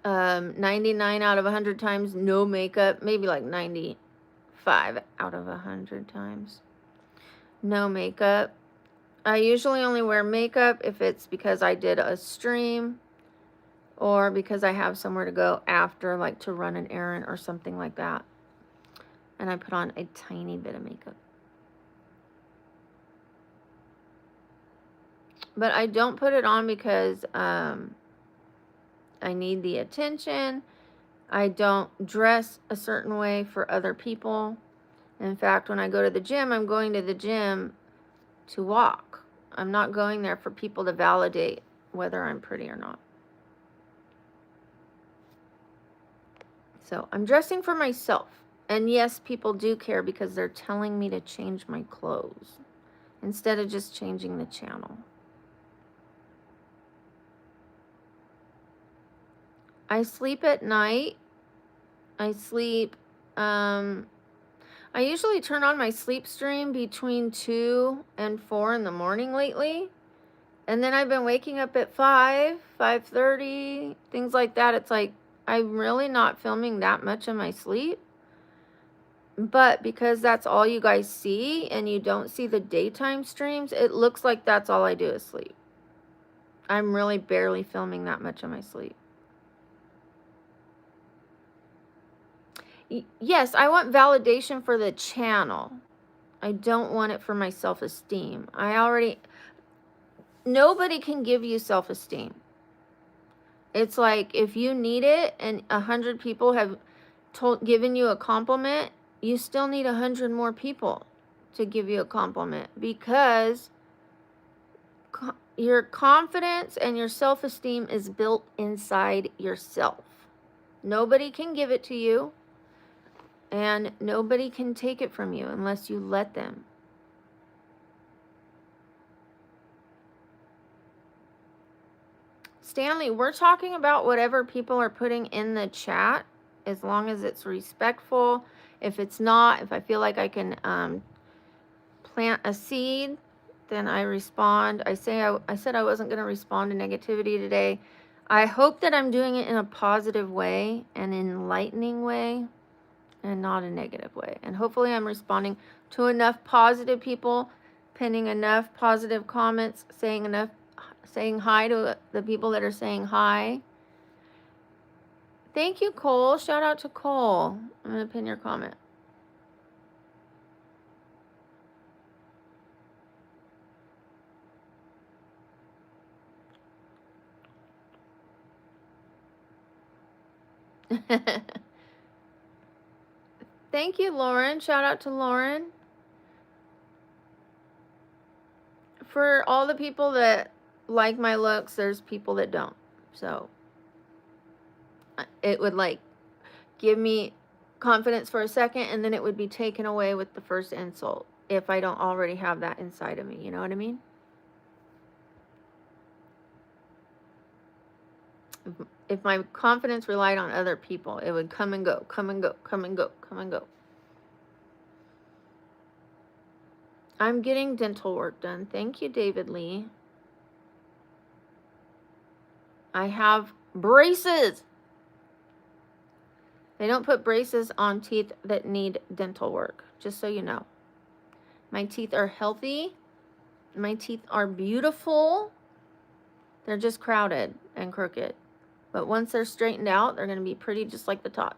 99 out of 100 times, no makeup. Maybe like 95 out of 100 times. No makeup. I usually only wear makeup if it's because I did a stream or because I have somewhere to go after, like to run an errand or something like that. And I put on a tiny bit of makeup. But I don't put it on because I need the attention. I don't dress a certain way for other people. In fact, when I go to the gym, I'm going to the gym to walk. I'm not going there for people to validate whether I'm pretty or not. So I'm dressing for myself. And yes, people do care because they're telling me to change my clothes instead of just changing the channel. I sleep at night. I sleep, I usually turn on my sleep stream between 2 and 4 in the morning lately. And then I've been waking up at 5, 5:30, things like that. It's like, I'm really not filming that much of my sleep. But because that's all you guys see and you don't see the daytime streams, it looks like that's all I do is sleep. I'm really barely filming that much of my sleep. Yes, I want validation for the channel. I don't want it for my self-esteem. Nobody can give you self-esteem. It's like if you need it and 100 people have given you a compliment, you still need 100 more people to give you a compliment, because your confidence and your self-esteem is built inside yourself. Nobody can give it to you, and nobody can take it from you unless you let them. Stanley, we're talking about whatever people are putting in the chat, as long as it's respectful. If it's not, if I feel like I can plant a seed, then I respond. I said I wasn't going to respond to negativity today. I hope that I'm doing it in a positive way, an enlightening way, and not a negative way. And hopefully I'm responding to enough positive people, pinning enough positive comments, saying hi to the people that are saying hi. Thank you, Cole. Shout out to Cole. I'm going to pin your comment. Thank you, Lauren. Shout out to Lauren. For all the people that like my looks, there's people that don't. So it would like give me confidence for a second, and then it would be taken away with the first insult if I don't already have that inside of me. You know what I mean? If my confidence relied on other people, it would come and go, come and go, come and go, come and go. I'm getting dental work done. Thank you, David Lee. I have braces. They don't put braces on teeth that need dental work, just so you know. My teeth are healthy. My teeth are beautiful. They're just crowded and crooked. But once they're straightened out, they're going to be pretty just like the top.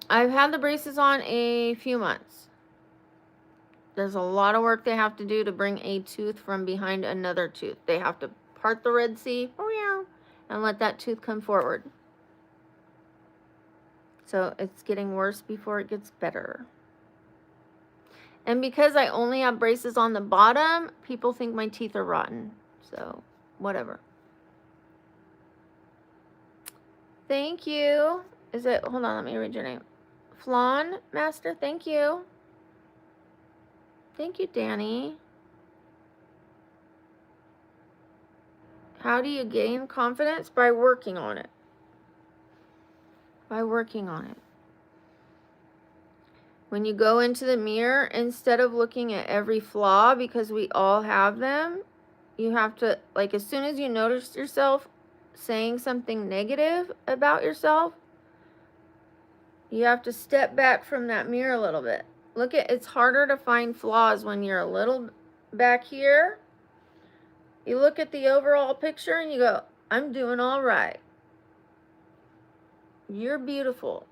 I've had the braces on a few months. There's a lot of work they have to do to bring a tooth from behind another tooth. They have to part the Red Sea and let that tooth come forward. So it's getting worse before it gets better. And because I only have braces on the bottom, people think my teeth are rotten. So, whatever. Thank you. Hold on, let me read your name. Flan Master, thank you. Thank you, Danny. How do you gain confidence? By working on it. By working on it. When you go into the mirror, instead of looking at every flaw, because we all have them, you have to, like, as soon as you notice yourself saying something negative about yourself, you have to step back from that mirror a little bit Look at, it's harder to find flaws when you're a little back here. You look at the overall picture and you go, I'm doing all right. You're beautiful.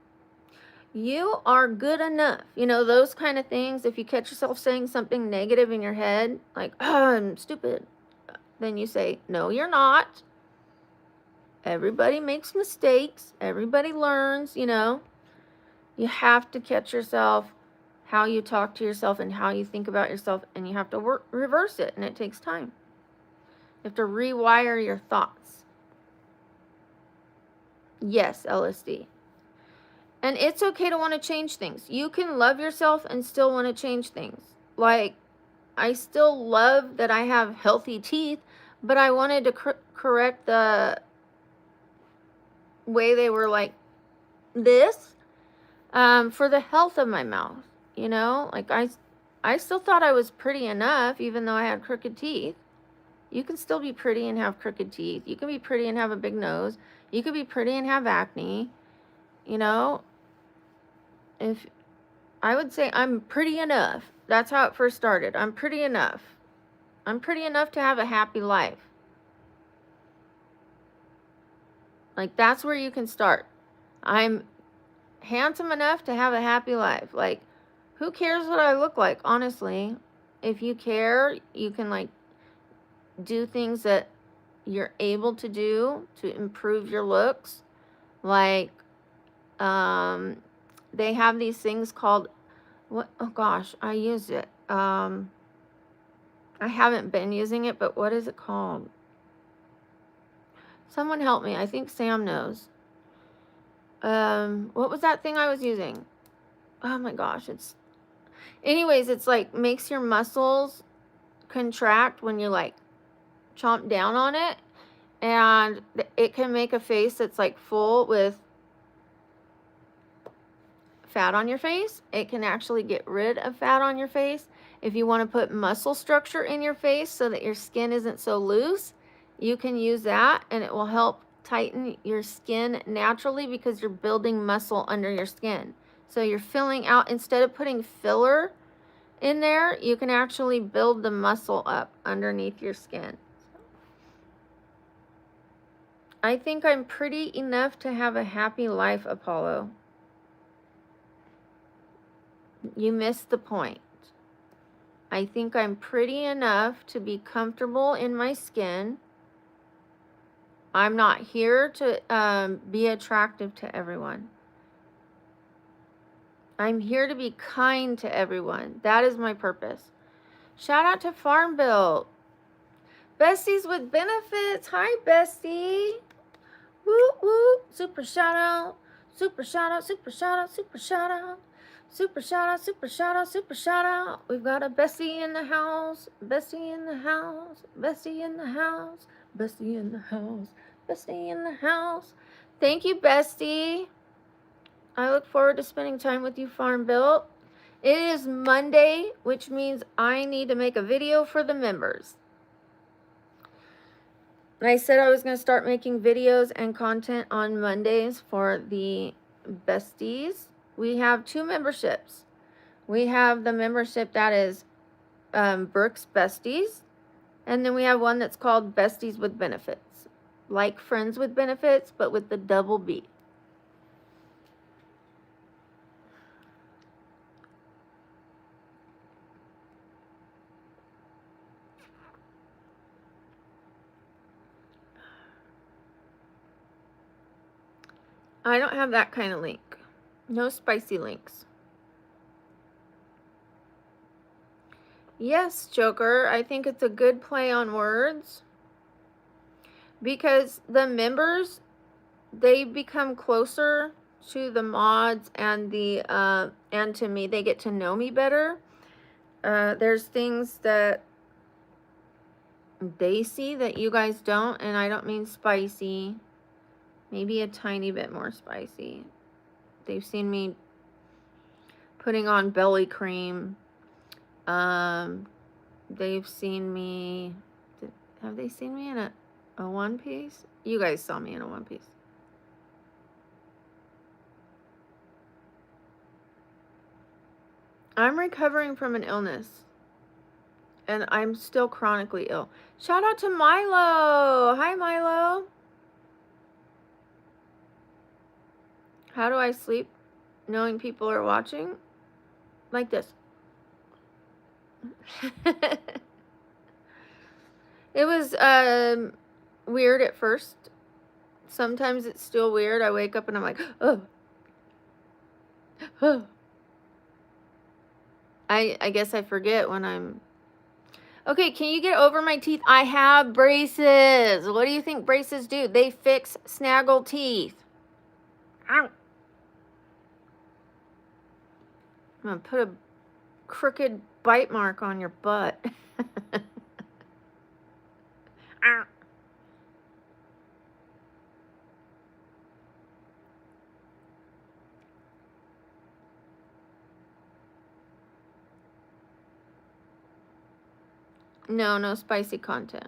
You are good enough. You know, those kind of things. If you catch yourself saying something negative in your head, like, oh, I'm stupid, then you say, no, you're not. Everybody makes mistakes. Everybody learns, you know. You have to catch yourself, how you talk to yourself and how you think about yourself, and you have to reverse it, and it takes time. You have to rewire your thoughts. Yes, LSD. And it's okay to want to change things. You can love yourself and still want to change things. Like, I still love that I have healthy teeth, but I wanted to correct the way they were like this, for the health of my mouth. You know, like I still thought I was pretty enough, even though I had crooked teeth. You can still be pretty and have crooked teeth. You can be pretty and have a big nose. You could be pretty and have acne. You know, if I would say I'm pretty enough. That's how it first started. I'm pretty enough. I'm pretty enough to have a happy life. Like, that's where you can start. I'm handsome enough to have a happy life. Like, who cares what I look like, honestly? If you care, you can, like, do things that you're able to do to improve your looks. Like, they have these things called, what? Oh gosh, I used it. I haven't been using it, but what is it called? Someone help me. I think Sam knows. What was that thing I was using? Oh my gosh, anyways, it's like makes your muscles contract when you like chomp down on it, and it can make a face that's like full with fat on your face. It can actually get rid of fat on your face. If you want to put muscle structure in your face so that your skin isn't so loose, you can use that, and it will help tighten your skin naturally because you're building muscle under your skin. So you're filling out, instead of putting filler in there, you can actually build the muscle up underneath your skin. I think I'm pretty enough to have a happy life, Apollo. You missed the point. I think I'm pretty enough to be comfortable in my skin. I'm not here to be attractive to everyone. I'm here to be kind to everyone. That is my purpose. Shout out to Farm Bill. Besties with benefits. Hi, Bestie. Woo woo. Super shout out. Super shout out. Super shout out. Super shout out. Super shout out. Super shout out. Super shout out. We've got a Bestie in the house. Bestie in the house. Bestie in the house. Bestie in the house. Bestie in the house. Thank you, Bestie. I look forward to spending time with you, Farm Built. It is Monday, which means I need to make a video for the members. I said I was going to start making videos and content on Mondays for the besties. We have 2 memberships. We have the membership that is Brooks Besties, and then we have one that's called Besties with Benefits, like Friends with Benefits, but with the double B. I don't have that kind of link. No spicy links. Yes, Joker, I think it's a good play on words. Because the members, they become closer to the mods and and to me. They get to know me better. There's things that they see that you guys don't, and I don't mean spicy. Maybe a tiny bit more spicy. They've seen me putting on belly cream. They've seen me, have they seen me in a one piece? You guys saw me in a one piece. I'm recovering from an illness. And I'm still chronically ill. Shout out to Milo. Hi, Milo. How do I sleep knowing people are watching? Like this. It was weird at first. Sometimes it's still weird. I wake up and I'm like, oh. Oh. I guess I forget when I'm... Okay, can you get over my teeth? I have braces. What do you think braces do? They fix snaggle teeth. Ow. I'm going to put a crooked bite mark on your butt. Ow. No, no spicy content.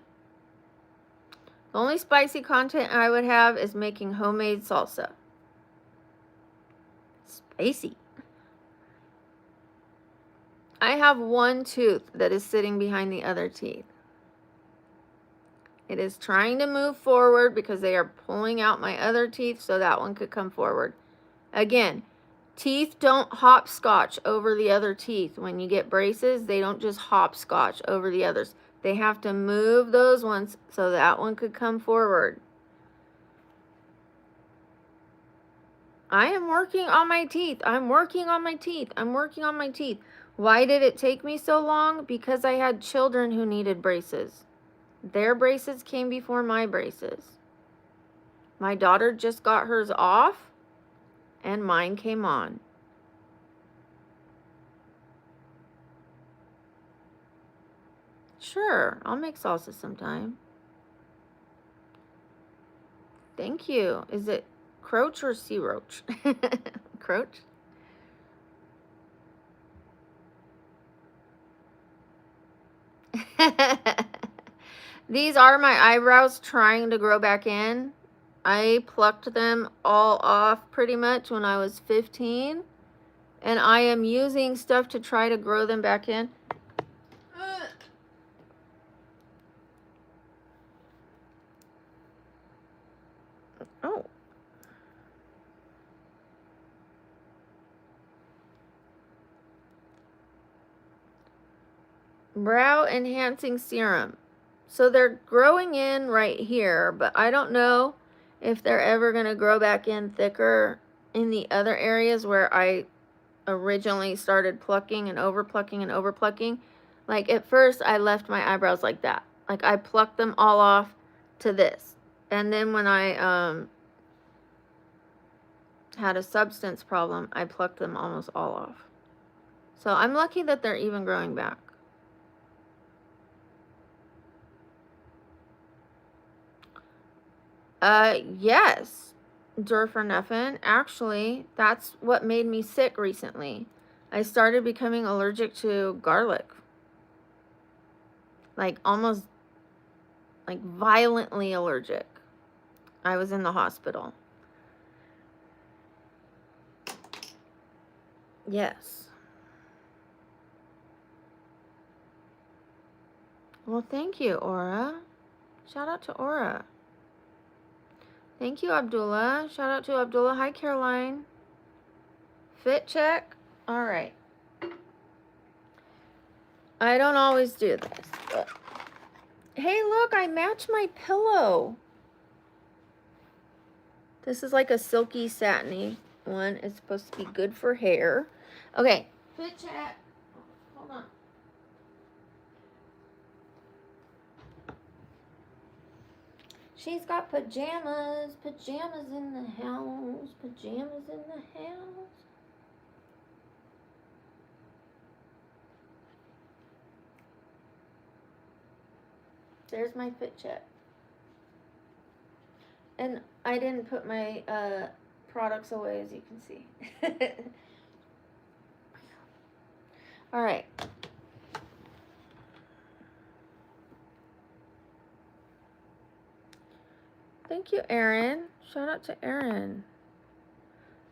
The only spicy content I would have is making homemade salsa. Spicy. I have one tooth that is sitting behind the other teeth. It is trying to move forward because they are pulling out my other teeth so that one could come forward. Again, teeth don't hopscotch over the other teeth. When you get braces, they don't just hopscotch over the others. They have to move those ones so that one could come forward. I am working on my teeth. I'm working on my teeth. I'm working on my teeth. Why did it take me so long? Because I had children who needed braces. Their braces came before my braces. My daughter just got hers off, and mine came on. Sure, I'll make salsa sometime. Thank you. Is it Croach or Sea Roach? Croach? These are my eyebrows trying to grow back in. I plucked them all off pretty much when I was 15. And I am using stuff to try to grow them back in. Oh. Brow enhancing serum. So they're growing in right here, but I don't know if they're ever going to grow back in thicker in the other areas where I originally started plucking and over plucking and over plucking. Like at first I left my eyebrows like that. Like I plucked them all off to this. And then when I had a substance problem, I plucked them almost all off. So I'm lucky that they're even growing back. Yes, Durferneffin. Actually, that's what made me sick recently. I started becoming allergic to garlic. Like almost like violently allergic. I was in the hospital. Yes. Well, thank you, Aura. Shout out to Aura. Thank you, Abdullah. Shout out to Abdullah. Hi, Caroline. Fit check. All right. I don't always do this, but hey, look, I match my pillow. This is like a silky, satiny one. It's supposed to be good for hair. Okay, fit check. Hold on. She's got pajamas. Pajamas in the house. Pajamas in the house. There's my fit check. And I didn't put my products away, as you can see. All right. Thank you, Erin. Shout out to Erin.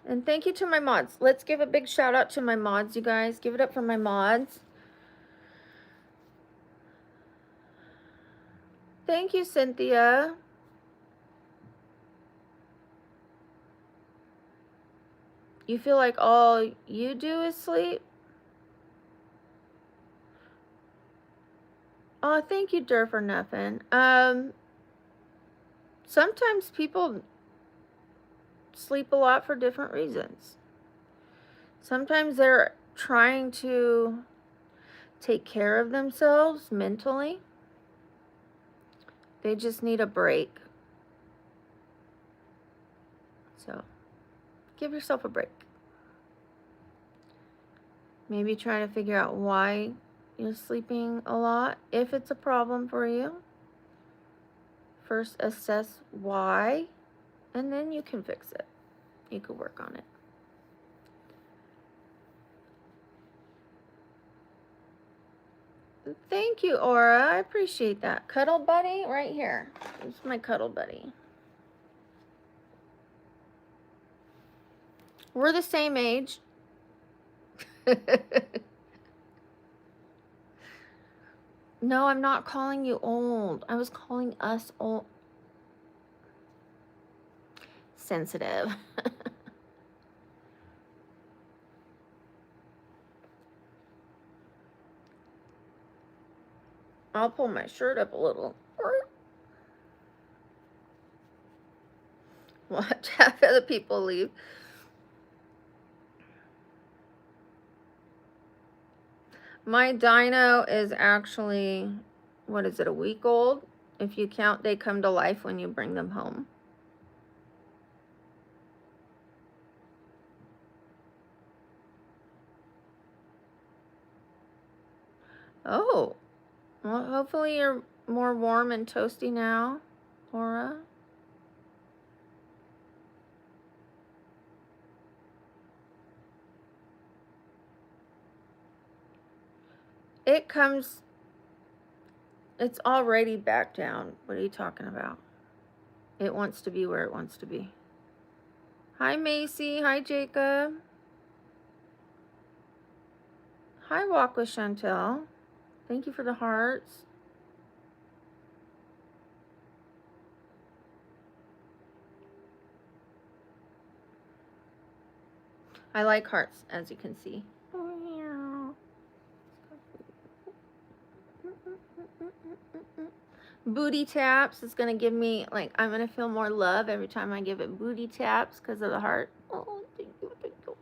And thank you to my mods. Let's give a big shout out to my mods, you guys. Give it up for my mods. Thank you, Cynthia. You feel like all you do is sleep? Oh, thank you, Dur, for nothing. Sometimes people sleep a lot for different reasons. Sometimes they're trying to take care of themselves mentally. They just need a break. So, give yourself a break. Maybe try to figure out why you're sleeping a lot. If it's a problem for you, first assess why, and then you can fix it. You could work on it. Thank you, Aura. I appreciate that. Cuddle buddy, right here. This is my cuddle buddy. We're the same age. No, I'm not calling you old. I was calling us old. Sensitive. I'll pull my shirt up a little. Watch half of the people leave. My dino is actually, what is it, a week old? If you count, they come to life when you bring them home. Oh, well, hopefully you're more warm and toasty now, Laura. It comes, it's already back down. What are you talking about? It wants to be where it wants to be. Hi, Macy. Hi, Jacob. Hi, Walk with Chantel. Thank you for the hearts. I like hearts, as you can see. Booty taps is going to give me, like, I'm going to feel more love every time I give it booty taps because of the heart. Oh, thank you, thank you.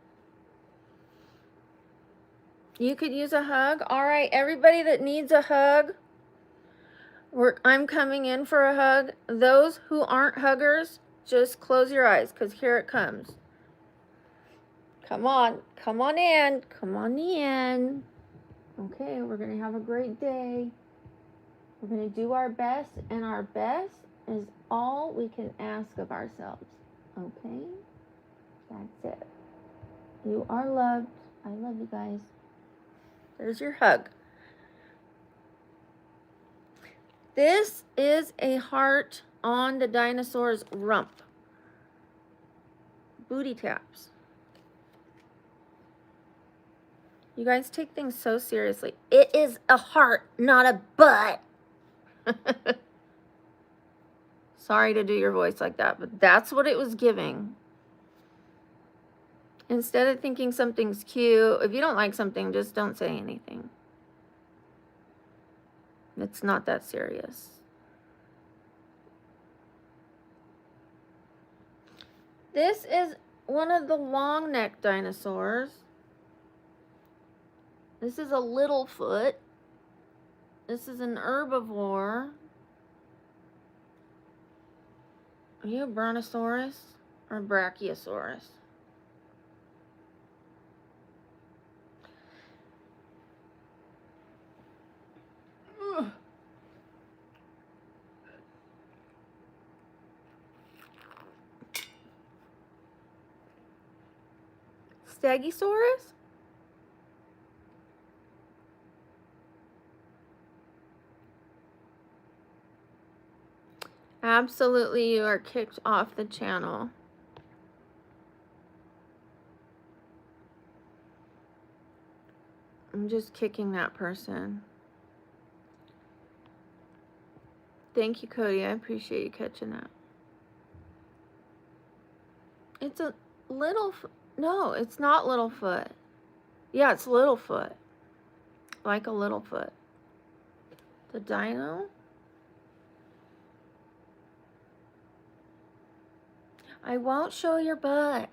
You could use a hug. All right, everybody that needs a hug, I'm coming in for a hug. Those who aren't huggers, just close your eyes because here it comes. Come on in, come on in. Okay, we're going to have a great day. We're going to do our best, and our best is all we can ask of ourselves. Okay? That's it. You are loved. I love you guys. There's your hug. This is a heart on the dinosaur's rump. Booty taps. You guys take things so seriously. It is a heart, not a butt. Sorry to do your voice like that, but that's what it was giving. Instead of thinking something's cute, if you don't like something, just don't say anything. It's not that serious. This is one of the long neck dinosaurs. This is a Littlefoot. This is an herbivore. Are you a Brontosaurus or a Brachiosaurus? Ugh. Stegosaurus? Absolutely, you are kicked off the channel. I'm just kicking that person. Thank you, Cody. I appreciate you catching that. It's a little, no, it's not Littlefoot. Yeah, it's Littlefoot. Like a Littlefoot. The dino? I won't show your butt.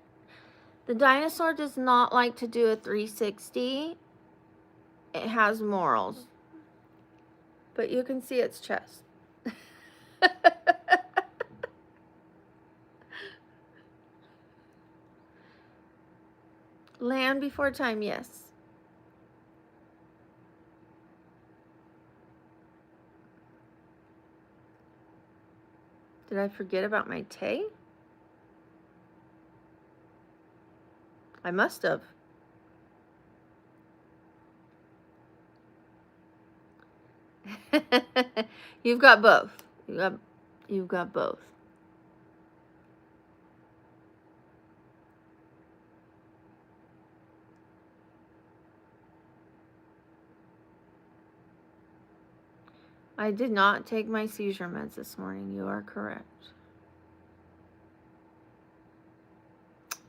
The dinosaur does not like to do a 360. It has morals. But you can see its chest. Land before time, yes. Did I forget about my Tay? I must have. You've got both. You've got both. I did not take my seizure meds this morning. You are correct.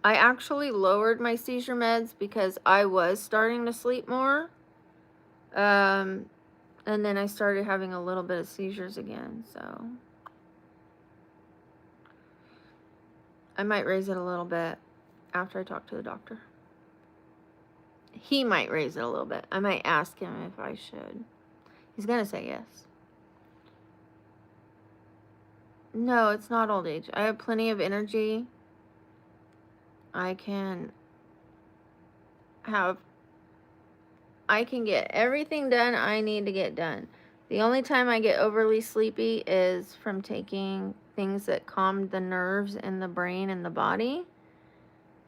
I actually lowered my seizure meds because I was starting to sleep more. And then I started having a little bit of seizures again, so I might raise it a little bit after I talk to the doctor. He might raise it a little bit. I might ask him if I should. He's gonna say yes. No, it's not old age. I have plenty of energy. I can get everything done I need to get done. The only time I get overly sleepy is from taking things that calm the nerves in the brain and the body.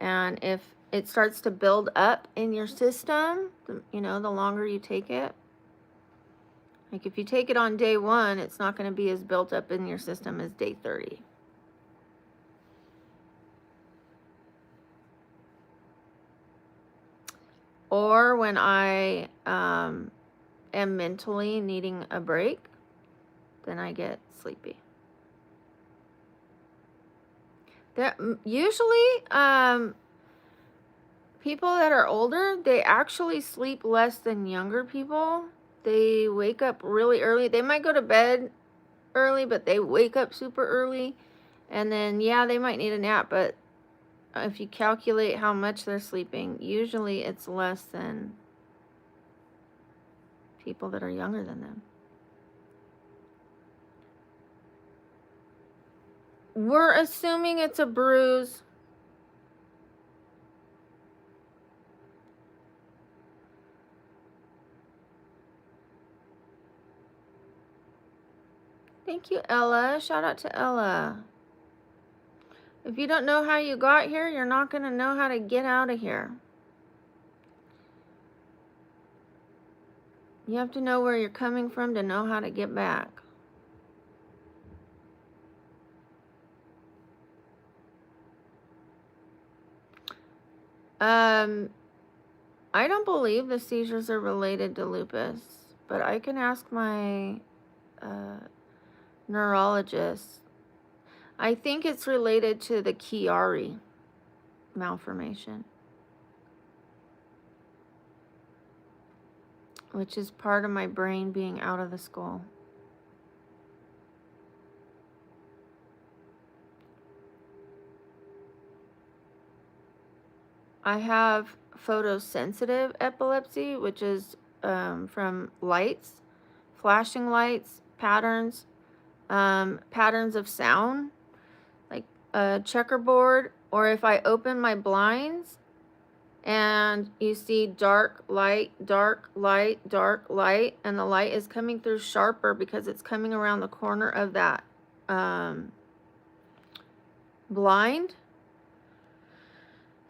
And if it starts to build up in your system, you know, the longer you take it. Like if you take it on day 1, it's not going to be as built up in your system as day 30. Or when I am mentally needing a break, then I get sleepy. Usually, people that are older, they actually sleep less than younger people. They wake up really early. They might go to bed early, but they wake up super early. And then, yeah, they might need a nap, but if you calculate how much they're sleeping, usually it's less than people that are younger than them. We're assuming it's a bruise. Thank you, Ella. Shout out to Ella. If you don't know how you got here, you're not going to know how to get out of here. You have to know where you're coming from to know how to get back. I don't believe the seizures are related to lupus, but I can ask my neurologist. I think it's related to the Chiari malformation, which is part of my brain being out of the skull. I have photosensitive epilepsy, which is from lights, flashing lights, patterns of sound, like a checkerboard, or if I open my blinds and you see dark light, dark light, dark light, and the light is coming through sharper because it's coming around the corner of that blind.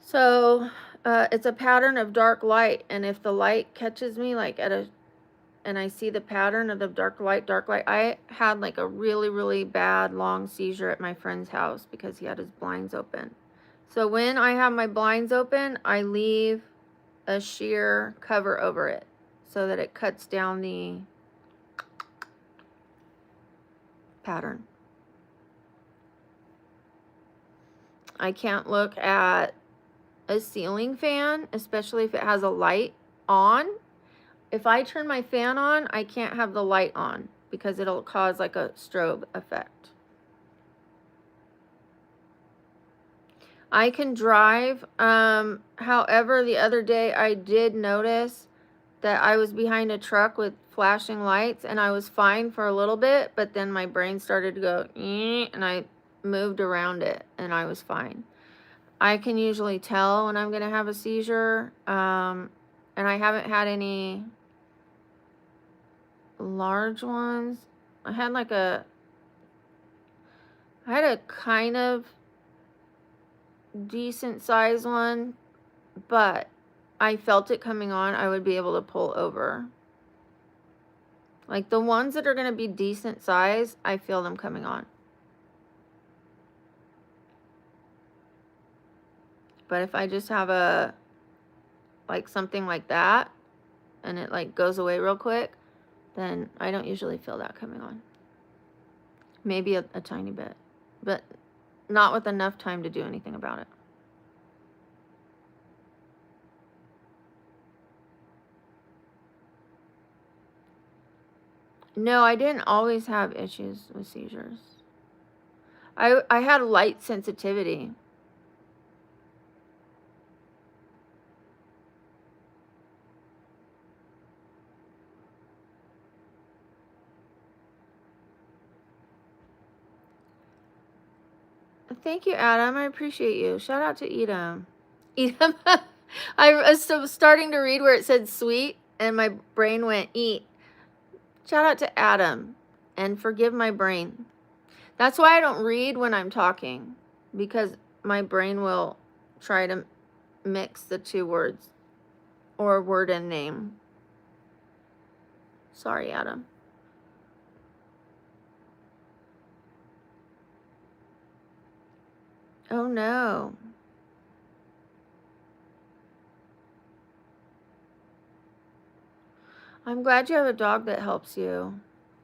So it's a pattern of dark light, and if the light catches me like and I see the pattern of the dark light. I had like a really, really bad long seizure at my friend's house because he had his blinds open. So when I have my blinds open, I leave a sheer cover over it so that it cuts down the pattern. I can't look at a ceiling fan, especially if it has a light on. If I turn my fan on, I can't have the light on because it'll cause like a strobe effect. I can drive. However, the other day I did notice that I was behind a truck with flashing lights and I was fine for a little bit, but then my brain started to go, and I moved around it and I was fine. I can usually tell when I'm going to have a seizure, and I haven't had any large ones. I had a kind of decent size one, but I felt it coming on. I would be able to pull over. Like the ones that are going to be decent size, I feel them coming on. But if I just have something like that and it like goes away real quick, then I don't usually feel that coming on. Maybe a tiny bit, but not with enough time to do anything about it. No, I didn't always have issues with seizures. I had light sensitivity. Thank you, Adam. I appreciate you. Shout out to Edom. Edom. I was starting to read where it said sweet, and my brain went eat. Shout out to Adam, and forgive my brain. That's why I don't read when I'm talking, because my brain will try to mix the two words or word and name. Sorry, Adam. Oh no. I'm glad you have a dog that helps you.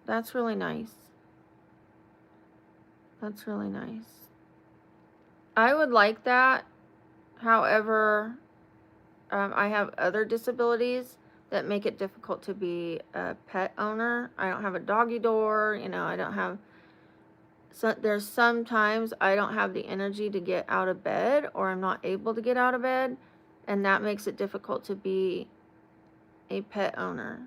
That's really nice. That's really nice. I would like that. However, I have other disabilities that make it difficult to be a pet owner. I don't have a doggy door, I don't have, so there's sometimes I don't have the energy to get out of bed, or I'm not able to get out of bed, and that makes it difficult to be a pet owner.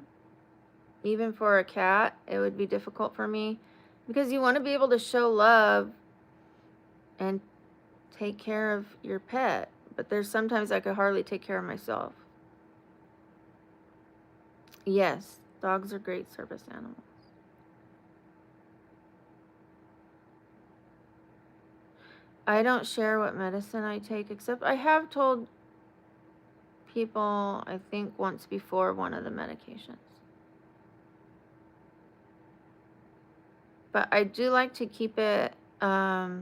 Even for a cat, it would be difficult for me because you want to be able to show love and take care of your pet, but there's sometimes I could hardly take care of myself. Yes, dogs are great service animals. I don't share what medicine I take, except I have told people, I think once before, one of the medications. But I do like to keep it a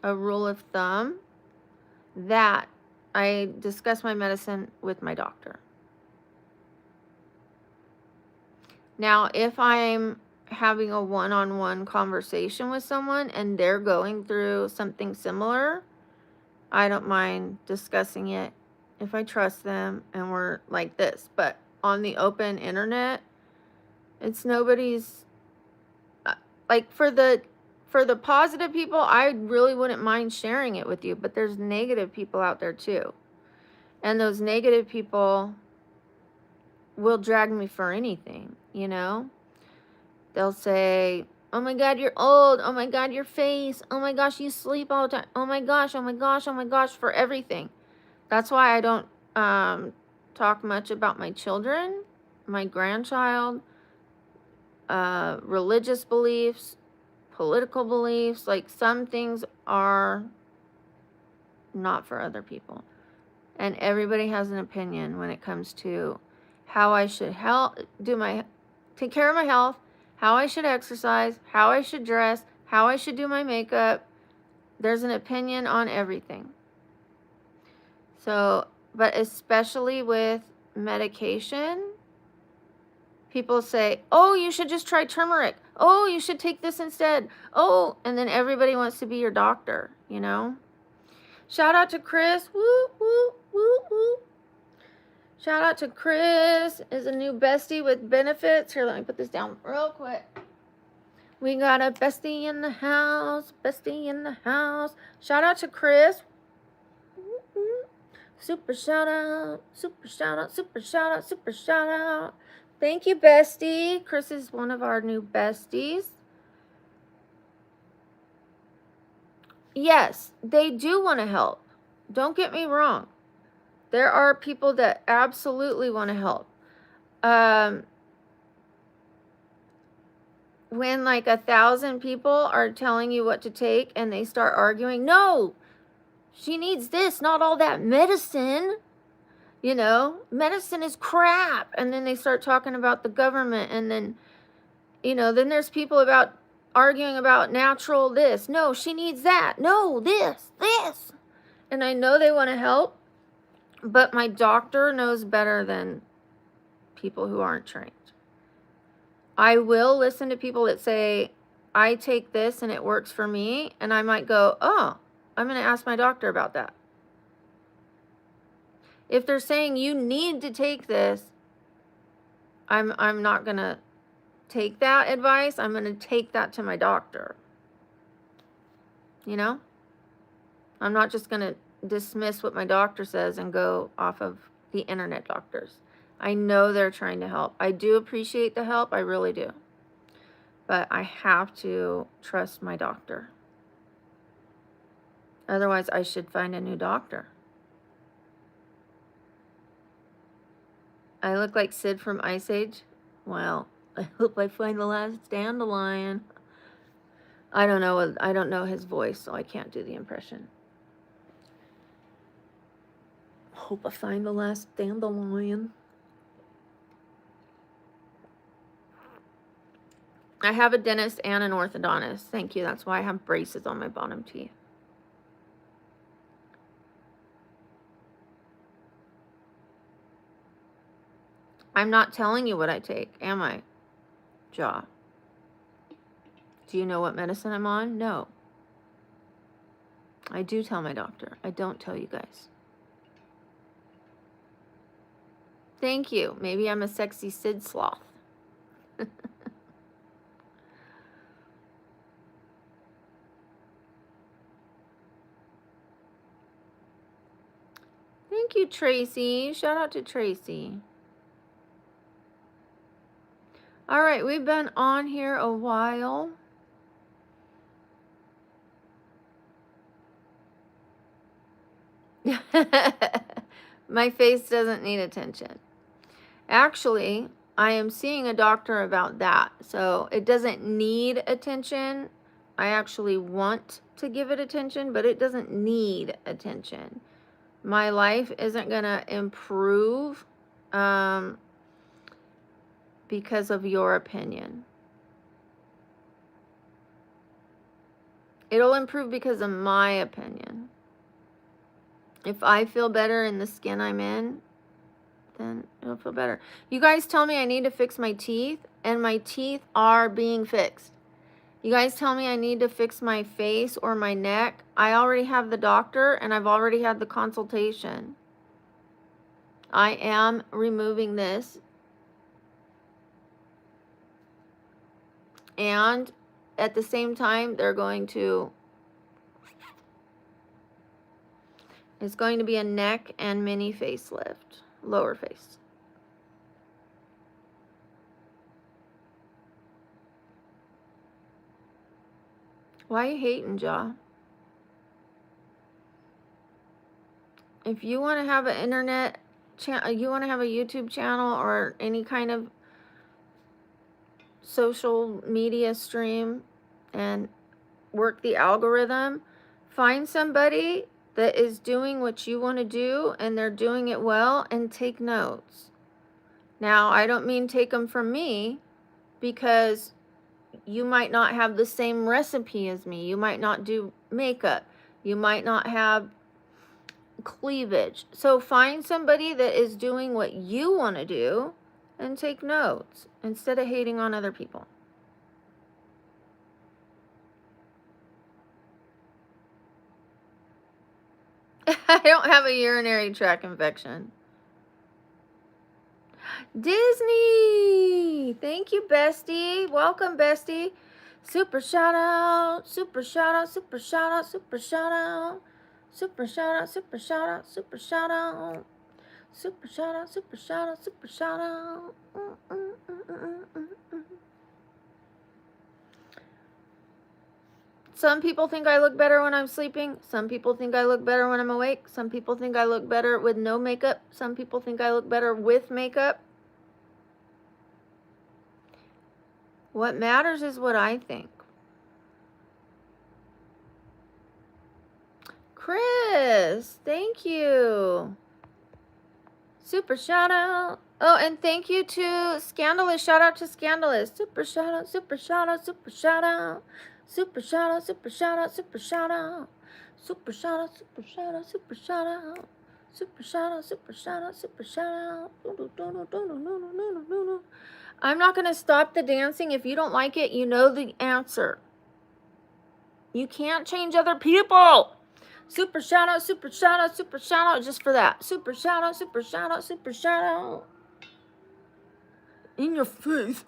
rule of thumb that I discuss my medicine with my doctor. Now, if I'm having a one-on-one conversation with someone and they're going through something similar, I don't mind discussing it if I trust them and we're like this. But on the open internet, it's nobody's, like for the positive people, I really wouldn't mind sharing it with you, but there's negative people out there too. And those negative people will drag me for anything, They'll say, oh my God, you're old. Oh my God, your face. Oh my gosh, you sleep all the time. Oh my gosh, oh my gosh, oh my gosh, for everything. That's why I don't talk much about my children, my grandchild, religious beliefs, political beliefs. Like some things are not for other people. And everybody has an opinion when it comes to how I should take care of my health, how I should exercise, how I should dress, how I should do my makeup. There's an opinion on everything. So, but especially with medication, People say, oh, you should just try turmeric. Oh, you should take this instead. Oh, and then everybody wants to be your doctor, you know? Shout out to Chris. Woo, woo, woo, woo. Shout out to Chris. Is a new bestie with benefits. Here, let me put this down real quick. We got a bestie in the house. Bestie in the house. Shout out to Chris. Super shout out. Super shout out. Super shout out. Super shout out. Thank you, bestie. Chris is one of our new besties. Yes, they do want to help. Don't get me wrong. There are people that absolutely want to help. When like 1,000 people are telling you what to take and they start arguing, no, she needs this, not all that medicine. You know, medicine is crap. And then they start talking about the government, and then, you know, then there's people about arguing about natural this. No, she needs that. No, this. And I know they want to help, but my doctor knows better than people who aren't trained. I will listen to people that say, I take this and it works for me. And I might go, oh, I'm going to ask my doctor about that. If they're saying you need to take this, I'm not going to take that advice. I'm going to take that to my doctor. You know? I'm not just going to dismiss what my doctor says and go off of the internet doctors. I know they're trying to help. I do appreciate the help. I really do. But I have to trust my doctor. Otherwise, I should find a new doctor. I look like Sid from Ice Age. Well, I hope I find the last dandelion. I don't know his voice, so I can't do the impression. Hope I find the last dandelion. I have a dentist and an orthodontist. Thank you. That's why I have braces on my bottom teeth. I'm not telling you what I take, am I? Jaw. Do you know what medicine I'm on? No. I do tell my doctor. I don't tell you guys. Thank you. Maybe I'm a sexy Sid sloth. Thank you, Tracy. Shout out to Tracy. All right, we've been on here a while. My face doesn't need attention. Actually, I am seeing a doctor about that. So it doesn't need attention. I actually want to give it attention, but it doesn't need attention. My life isn't going to improve because of your opinion. It'll improve because of my opinion. If I feel better in the skin I'm in, then it'll feel better. You guys tell me I need to fix my teeth, and my teeth are being fixed. You guys tell me I need to fix my face or my neck. I already have the doctor, and I've already had the consultation. I am removing this. And at the same time, it's going to be a neck and mini facelift, lower face. Why are you hating, Jaw? If you want to have an internet channel, you want to have a YouTube channel or any kind of social media stream and work the algorithm, find somebody that is doing what you want to do and they're doing it well, and take notes. Now, I don't mean take them from me, because you might not have the same recipe as me. You might not do makeup. You might not have cleavage. So find somebody that is doing what you want to do and take notes instead of hating on other people. I don't have a urinary tract infection. Disney! Thank you, bestie. Welcome, bestie. Super shout out, super shout out, super shout out, super shout out. Super shout out, super shout out, super shout out. Super shout out, super shout out, super shout out. Some people think I look better when I'm sleeping. Some people think I look better when I'm awake. Some people think I look better with no makeup. Some people think I look better with makeup. What matters is what I think. Chris, thank you. Super shout out. Oh, and thank you to Scandalous. Shout out to Scandalous. Super shout out, super shout out, super shout out. Super shout out, super shout out, super shout out. Super shout out, super shout out, super shout out. Super shout out, super shout out, super shout out. I'm not going to stop the dancing. If you don't like it, you know the answer. You can't change other people. Super shout out, super shout out, super shout out just for that. Super shout out, super shout out, super shout out. In your face.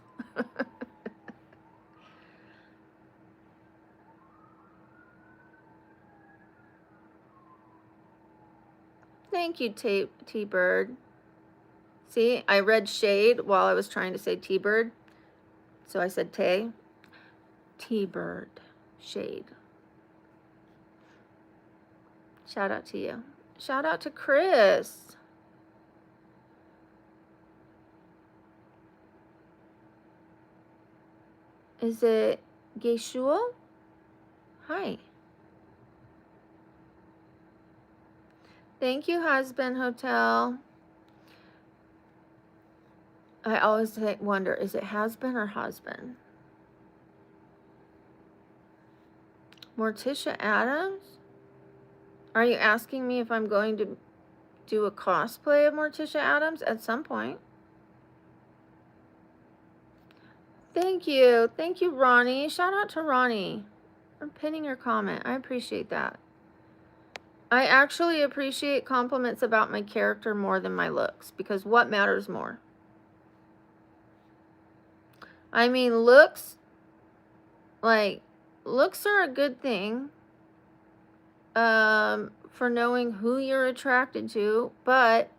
Thank you, T-Bird. See, I read shade while I was trying to say T-Bird. So I said Tay. T-Bird. Shade. Shout out to you. Shout out to Chris. Is it Yeshua? Hi. Thank you, Husband Hotel. I always wonder, is it husband or husband? Morticia Adams? Are you asking me if I'm going to do a cosplay of Morticia Adams at some point? Thank you. Thank you, Ronnie. Shout out to Ronnie for pinning your comment. I appreciate that. I actually appreciate compliments about my character more than my looks, because what matters more? I mean, looks are a good thing for knowing who you're attracted to, but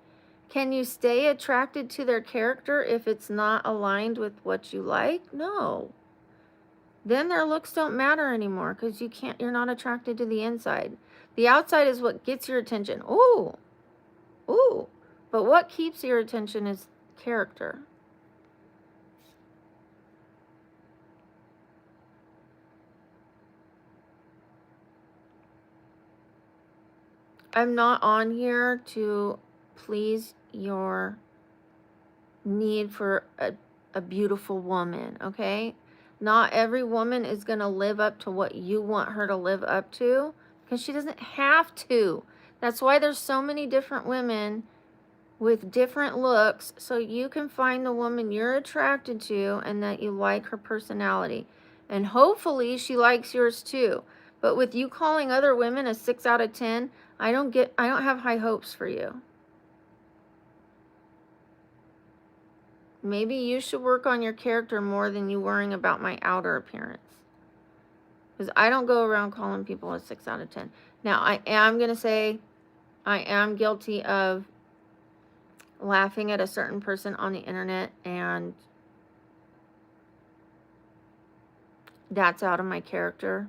can you stay attracted to their character if it's not aligned with what you like? No. Then their looks don't matter anymore because you're not attracted to the inside. The outside is what gets your attention. Ooh. Ooh. But what keeps your attention is character. I'm not on here to please your need for a beautiful woman, okay? Not every woman is going to live up to what you want her to live up to, because she doesn't have to. That's why there's so many different women with different looks, so you can find the woman you're attracted to and that you like her personality. And hopefully she likes yours too. But with you calling other women a 6 out of 10, I don't have high hopes for you. Maybe you should work on your character more than you worrying about my outer appearance. Because I don't go around calling people a 6 out of 10. Now, I am going to say I am guilty of laughing at a certain person on the internet, and that's out of my character.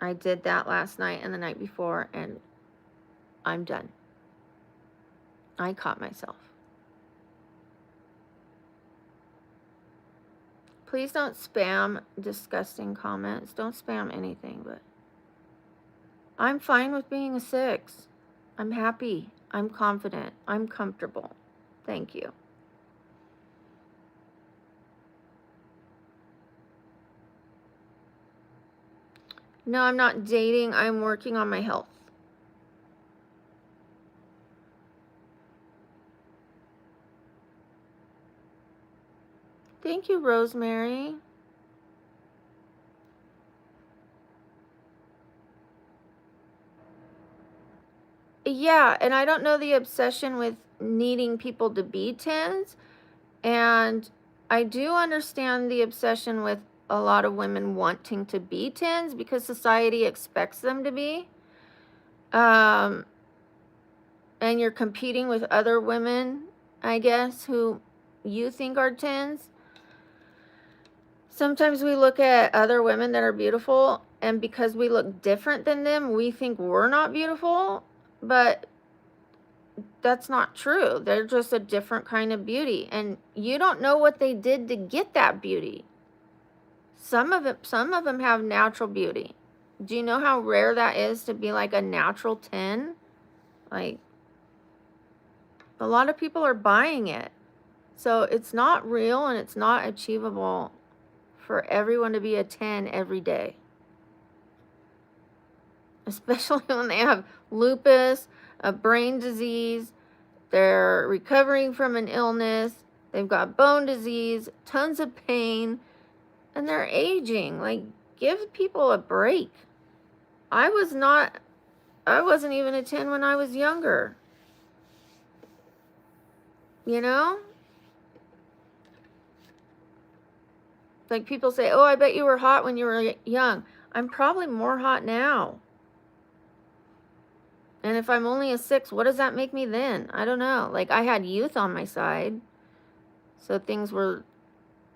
I did that last night and the night before, and I'm done. I caught myself. Please don't spam disgusting comments. Don't spam anything, but I'm fine with being a 6. I'm happy. I'm confident. I'm comfortable. Thank you. No, I'm not dating. I'm working on my health. Thank you, Rosemary. Yeah, and I don't know the obsession with needing people to be 10s. And I do understand the obsession with a lot of women wanting to be 10s because society expects them to be. And you're competing with other women, I guess, who you think are 10s. Sometimes we look at other women that are beautiful, and because we look different than them, we think we're not beautiful, but that's not true. They're just a different kind of beauty, and you don't know what they did to get that beauty. Some of them have natural beauty. Do you know how rare that is to be like a natural 10? Like, a lot of people are buying it. So it's not real and it's not achievable for everyone to be a 10 every day. Especially when they have lupus, a brain disease, they're recovering from an illness, they've got bone disease, tons of pain, and they're aging. Like, give people a break. I wasn't even a 10 when I was younger. You know? Like, people say, oh, I bet you were hot when you were young. I'm probably more hot now. And if I'm only a 6, what does that make me then? I don't know. Like, I had youth on my side. So things were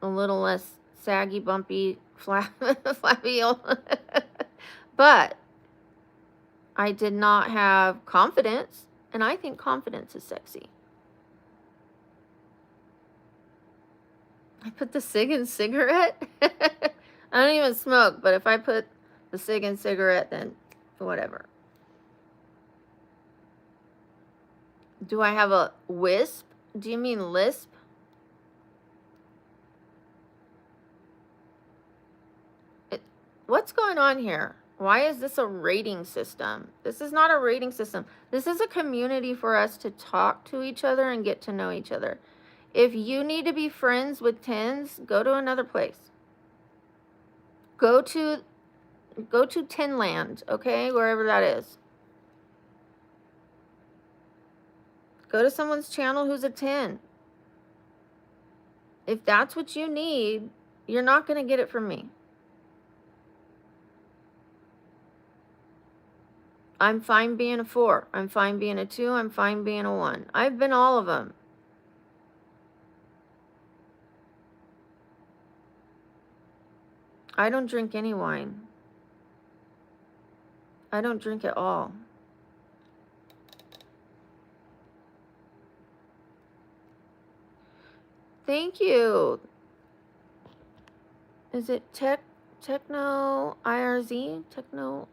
a little less saggy, bumpy, flappy. But I did not have confidence. And I think confidence is sexy. I put the cig in cigarette? I don't even smoke, but if I put the cig in cigarette, then whatever. Do I have a wisp? Do you mean lisp? What's going on here? Why is this a rating system? This is not a rating system. This is a community for us to talk to each other and get to know each other. If you need to be friends with 10s, go to another place. Go to 10 land, okay? Wherever that is. Go to someone's channel who's a 10. If that's what you need, you're not going to get it from me. I'm fine being a 4. I'm fine being a 2. I'm fine being a 1. I've been all of them. I don't drink any wine. I don't drink at all. Thank you. Is it Techno IRZ? Techno.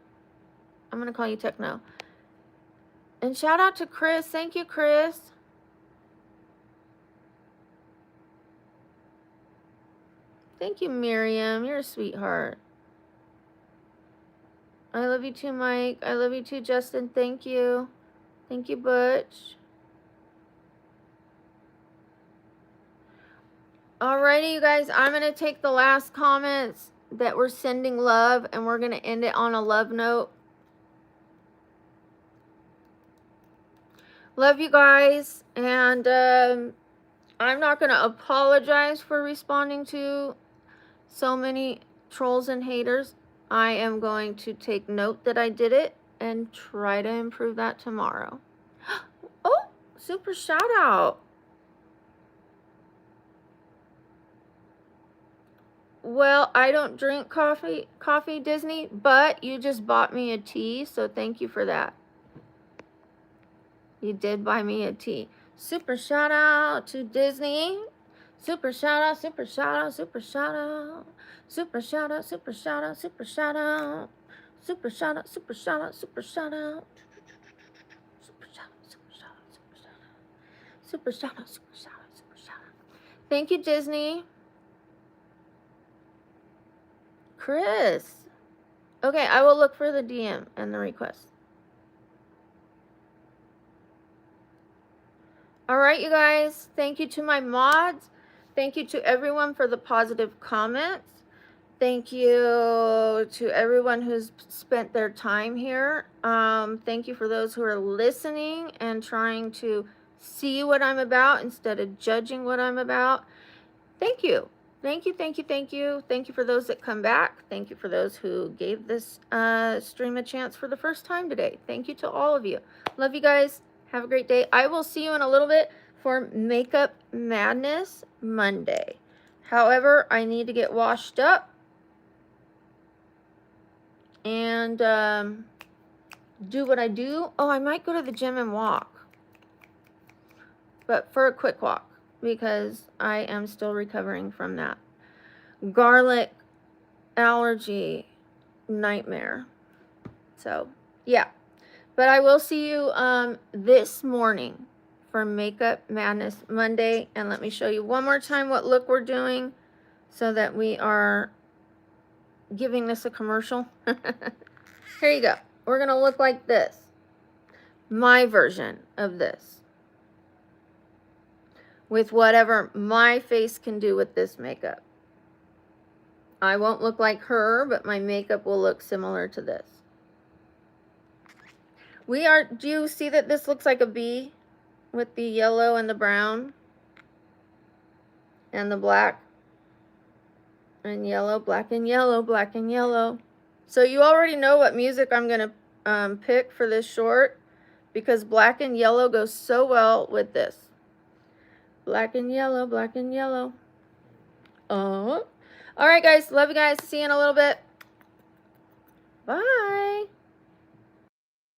I'm going to call you Techno. And shout out to Chris. Thank you, Chris. Thank you, Miriam. You're a sweetheart. I love you too, Mike. I love you too, Justin. Thank you. Thank you, Butch. Alrighty, you guys. I'm going to take the last comments that we're sending love, and we're going to end it on a love note. Love you guys. And I'm not going to apologize for responding to so many trolls and haters. I am going to take note that I did it and try to improve that tomorrow. Oh, super shout out. Well, I don't drink coffee, Disney, but you just bought me a tea, so thank you for that. You did buy me a tea. Super shout out to Disney. Super shout out, super shout out, super shout out. Super shout out, super shout out, super shout out. Super shout out, super shout out, super shout out. Super shout out, super shout out, super shout out. Super shout out, super shout out, super shout out. Thank you, Disney. Chris. Okay, I will look for the DM and the request. All right, you guys. Thank you to my mods. Thank you to everyone for the positive comments. Thank you to everyone who's spent their time here. Thank you for those who are listening and trying to see what I'm about instead of judging what I'm about. Thank you. Thank you, thank you, thank you. Thank you for those that come back. Thank you for those who gave this stream a chance for the first time today. Thank you to all of you. Love you guys. Have a great day. I will see you in a little bit for Makeup Madness Monday. However, I need to get washed up and do what I do. Oh, I might go to the gym and walk, but for a quick walk because I am still recovering from that garlic allergy nightmare. So yeah, but I will see you this morning for Makeup Madness Monday, and let me show you one more time what look we're doing so that we are giving this a commercial. Here you go. We're gonna look like this, my version of this, with whatever my face can do with this makeup. I won't look like her, but my makeup will look similar to this. Do you see that this looks like a bee with the yellow and the brown and the black and yellow, black and yellow, black and yellow. So you already know what music I'm going to pick for this short because black and yellow goes so well with this. Black and yellow, black and yellow. All right, guys. Love you guys. See you in a little bit. Bye.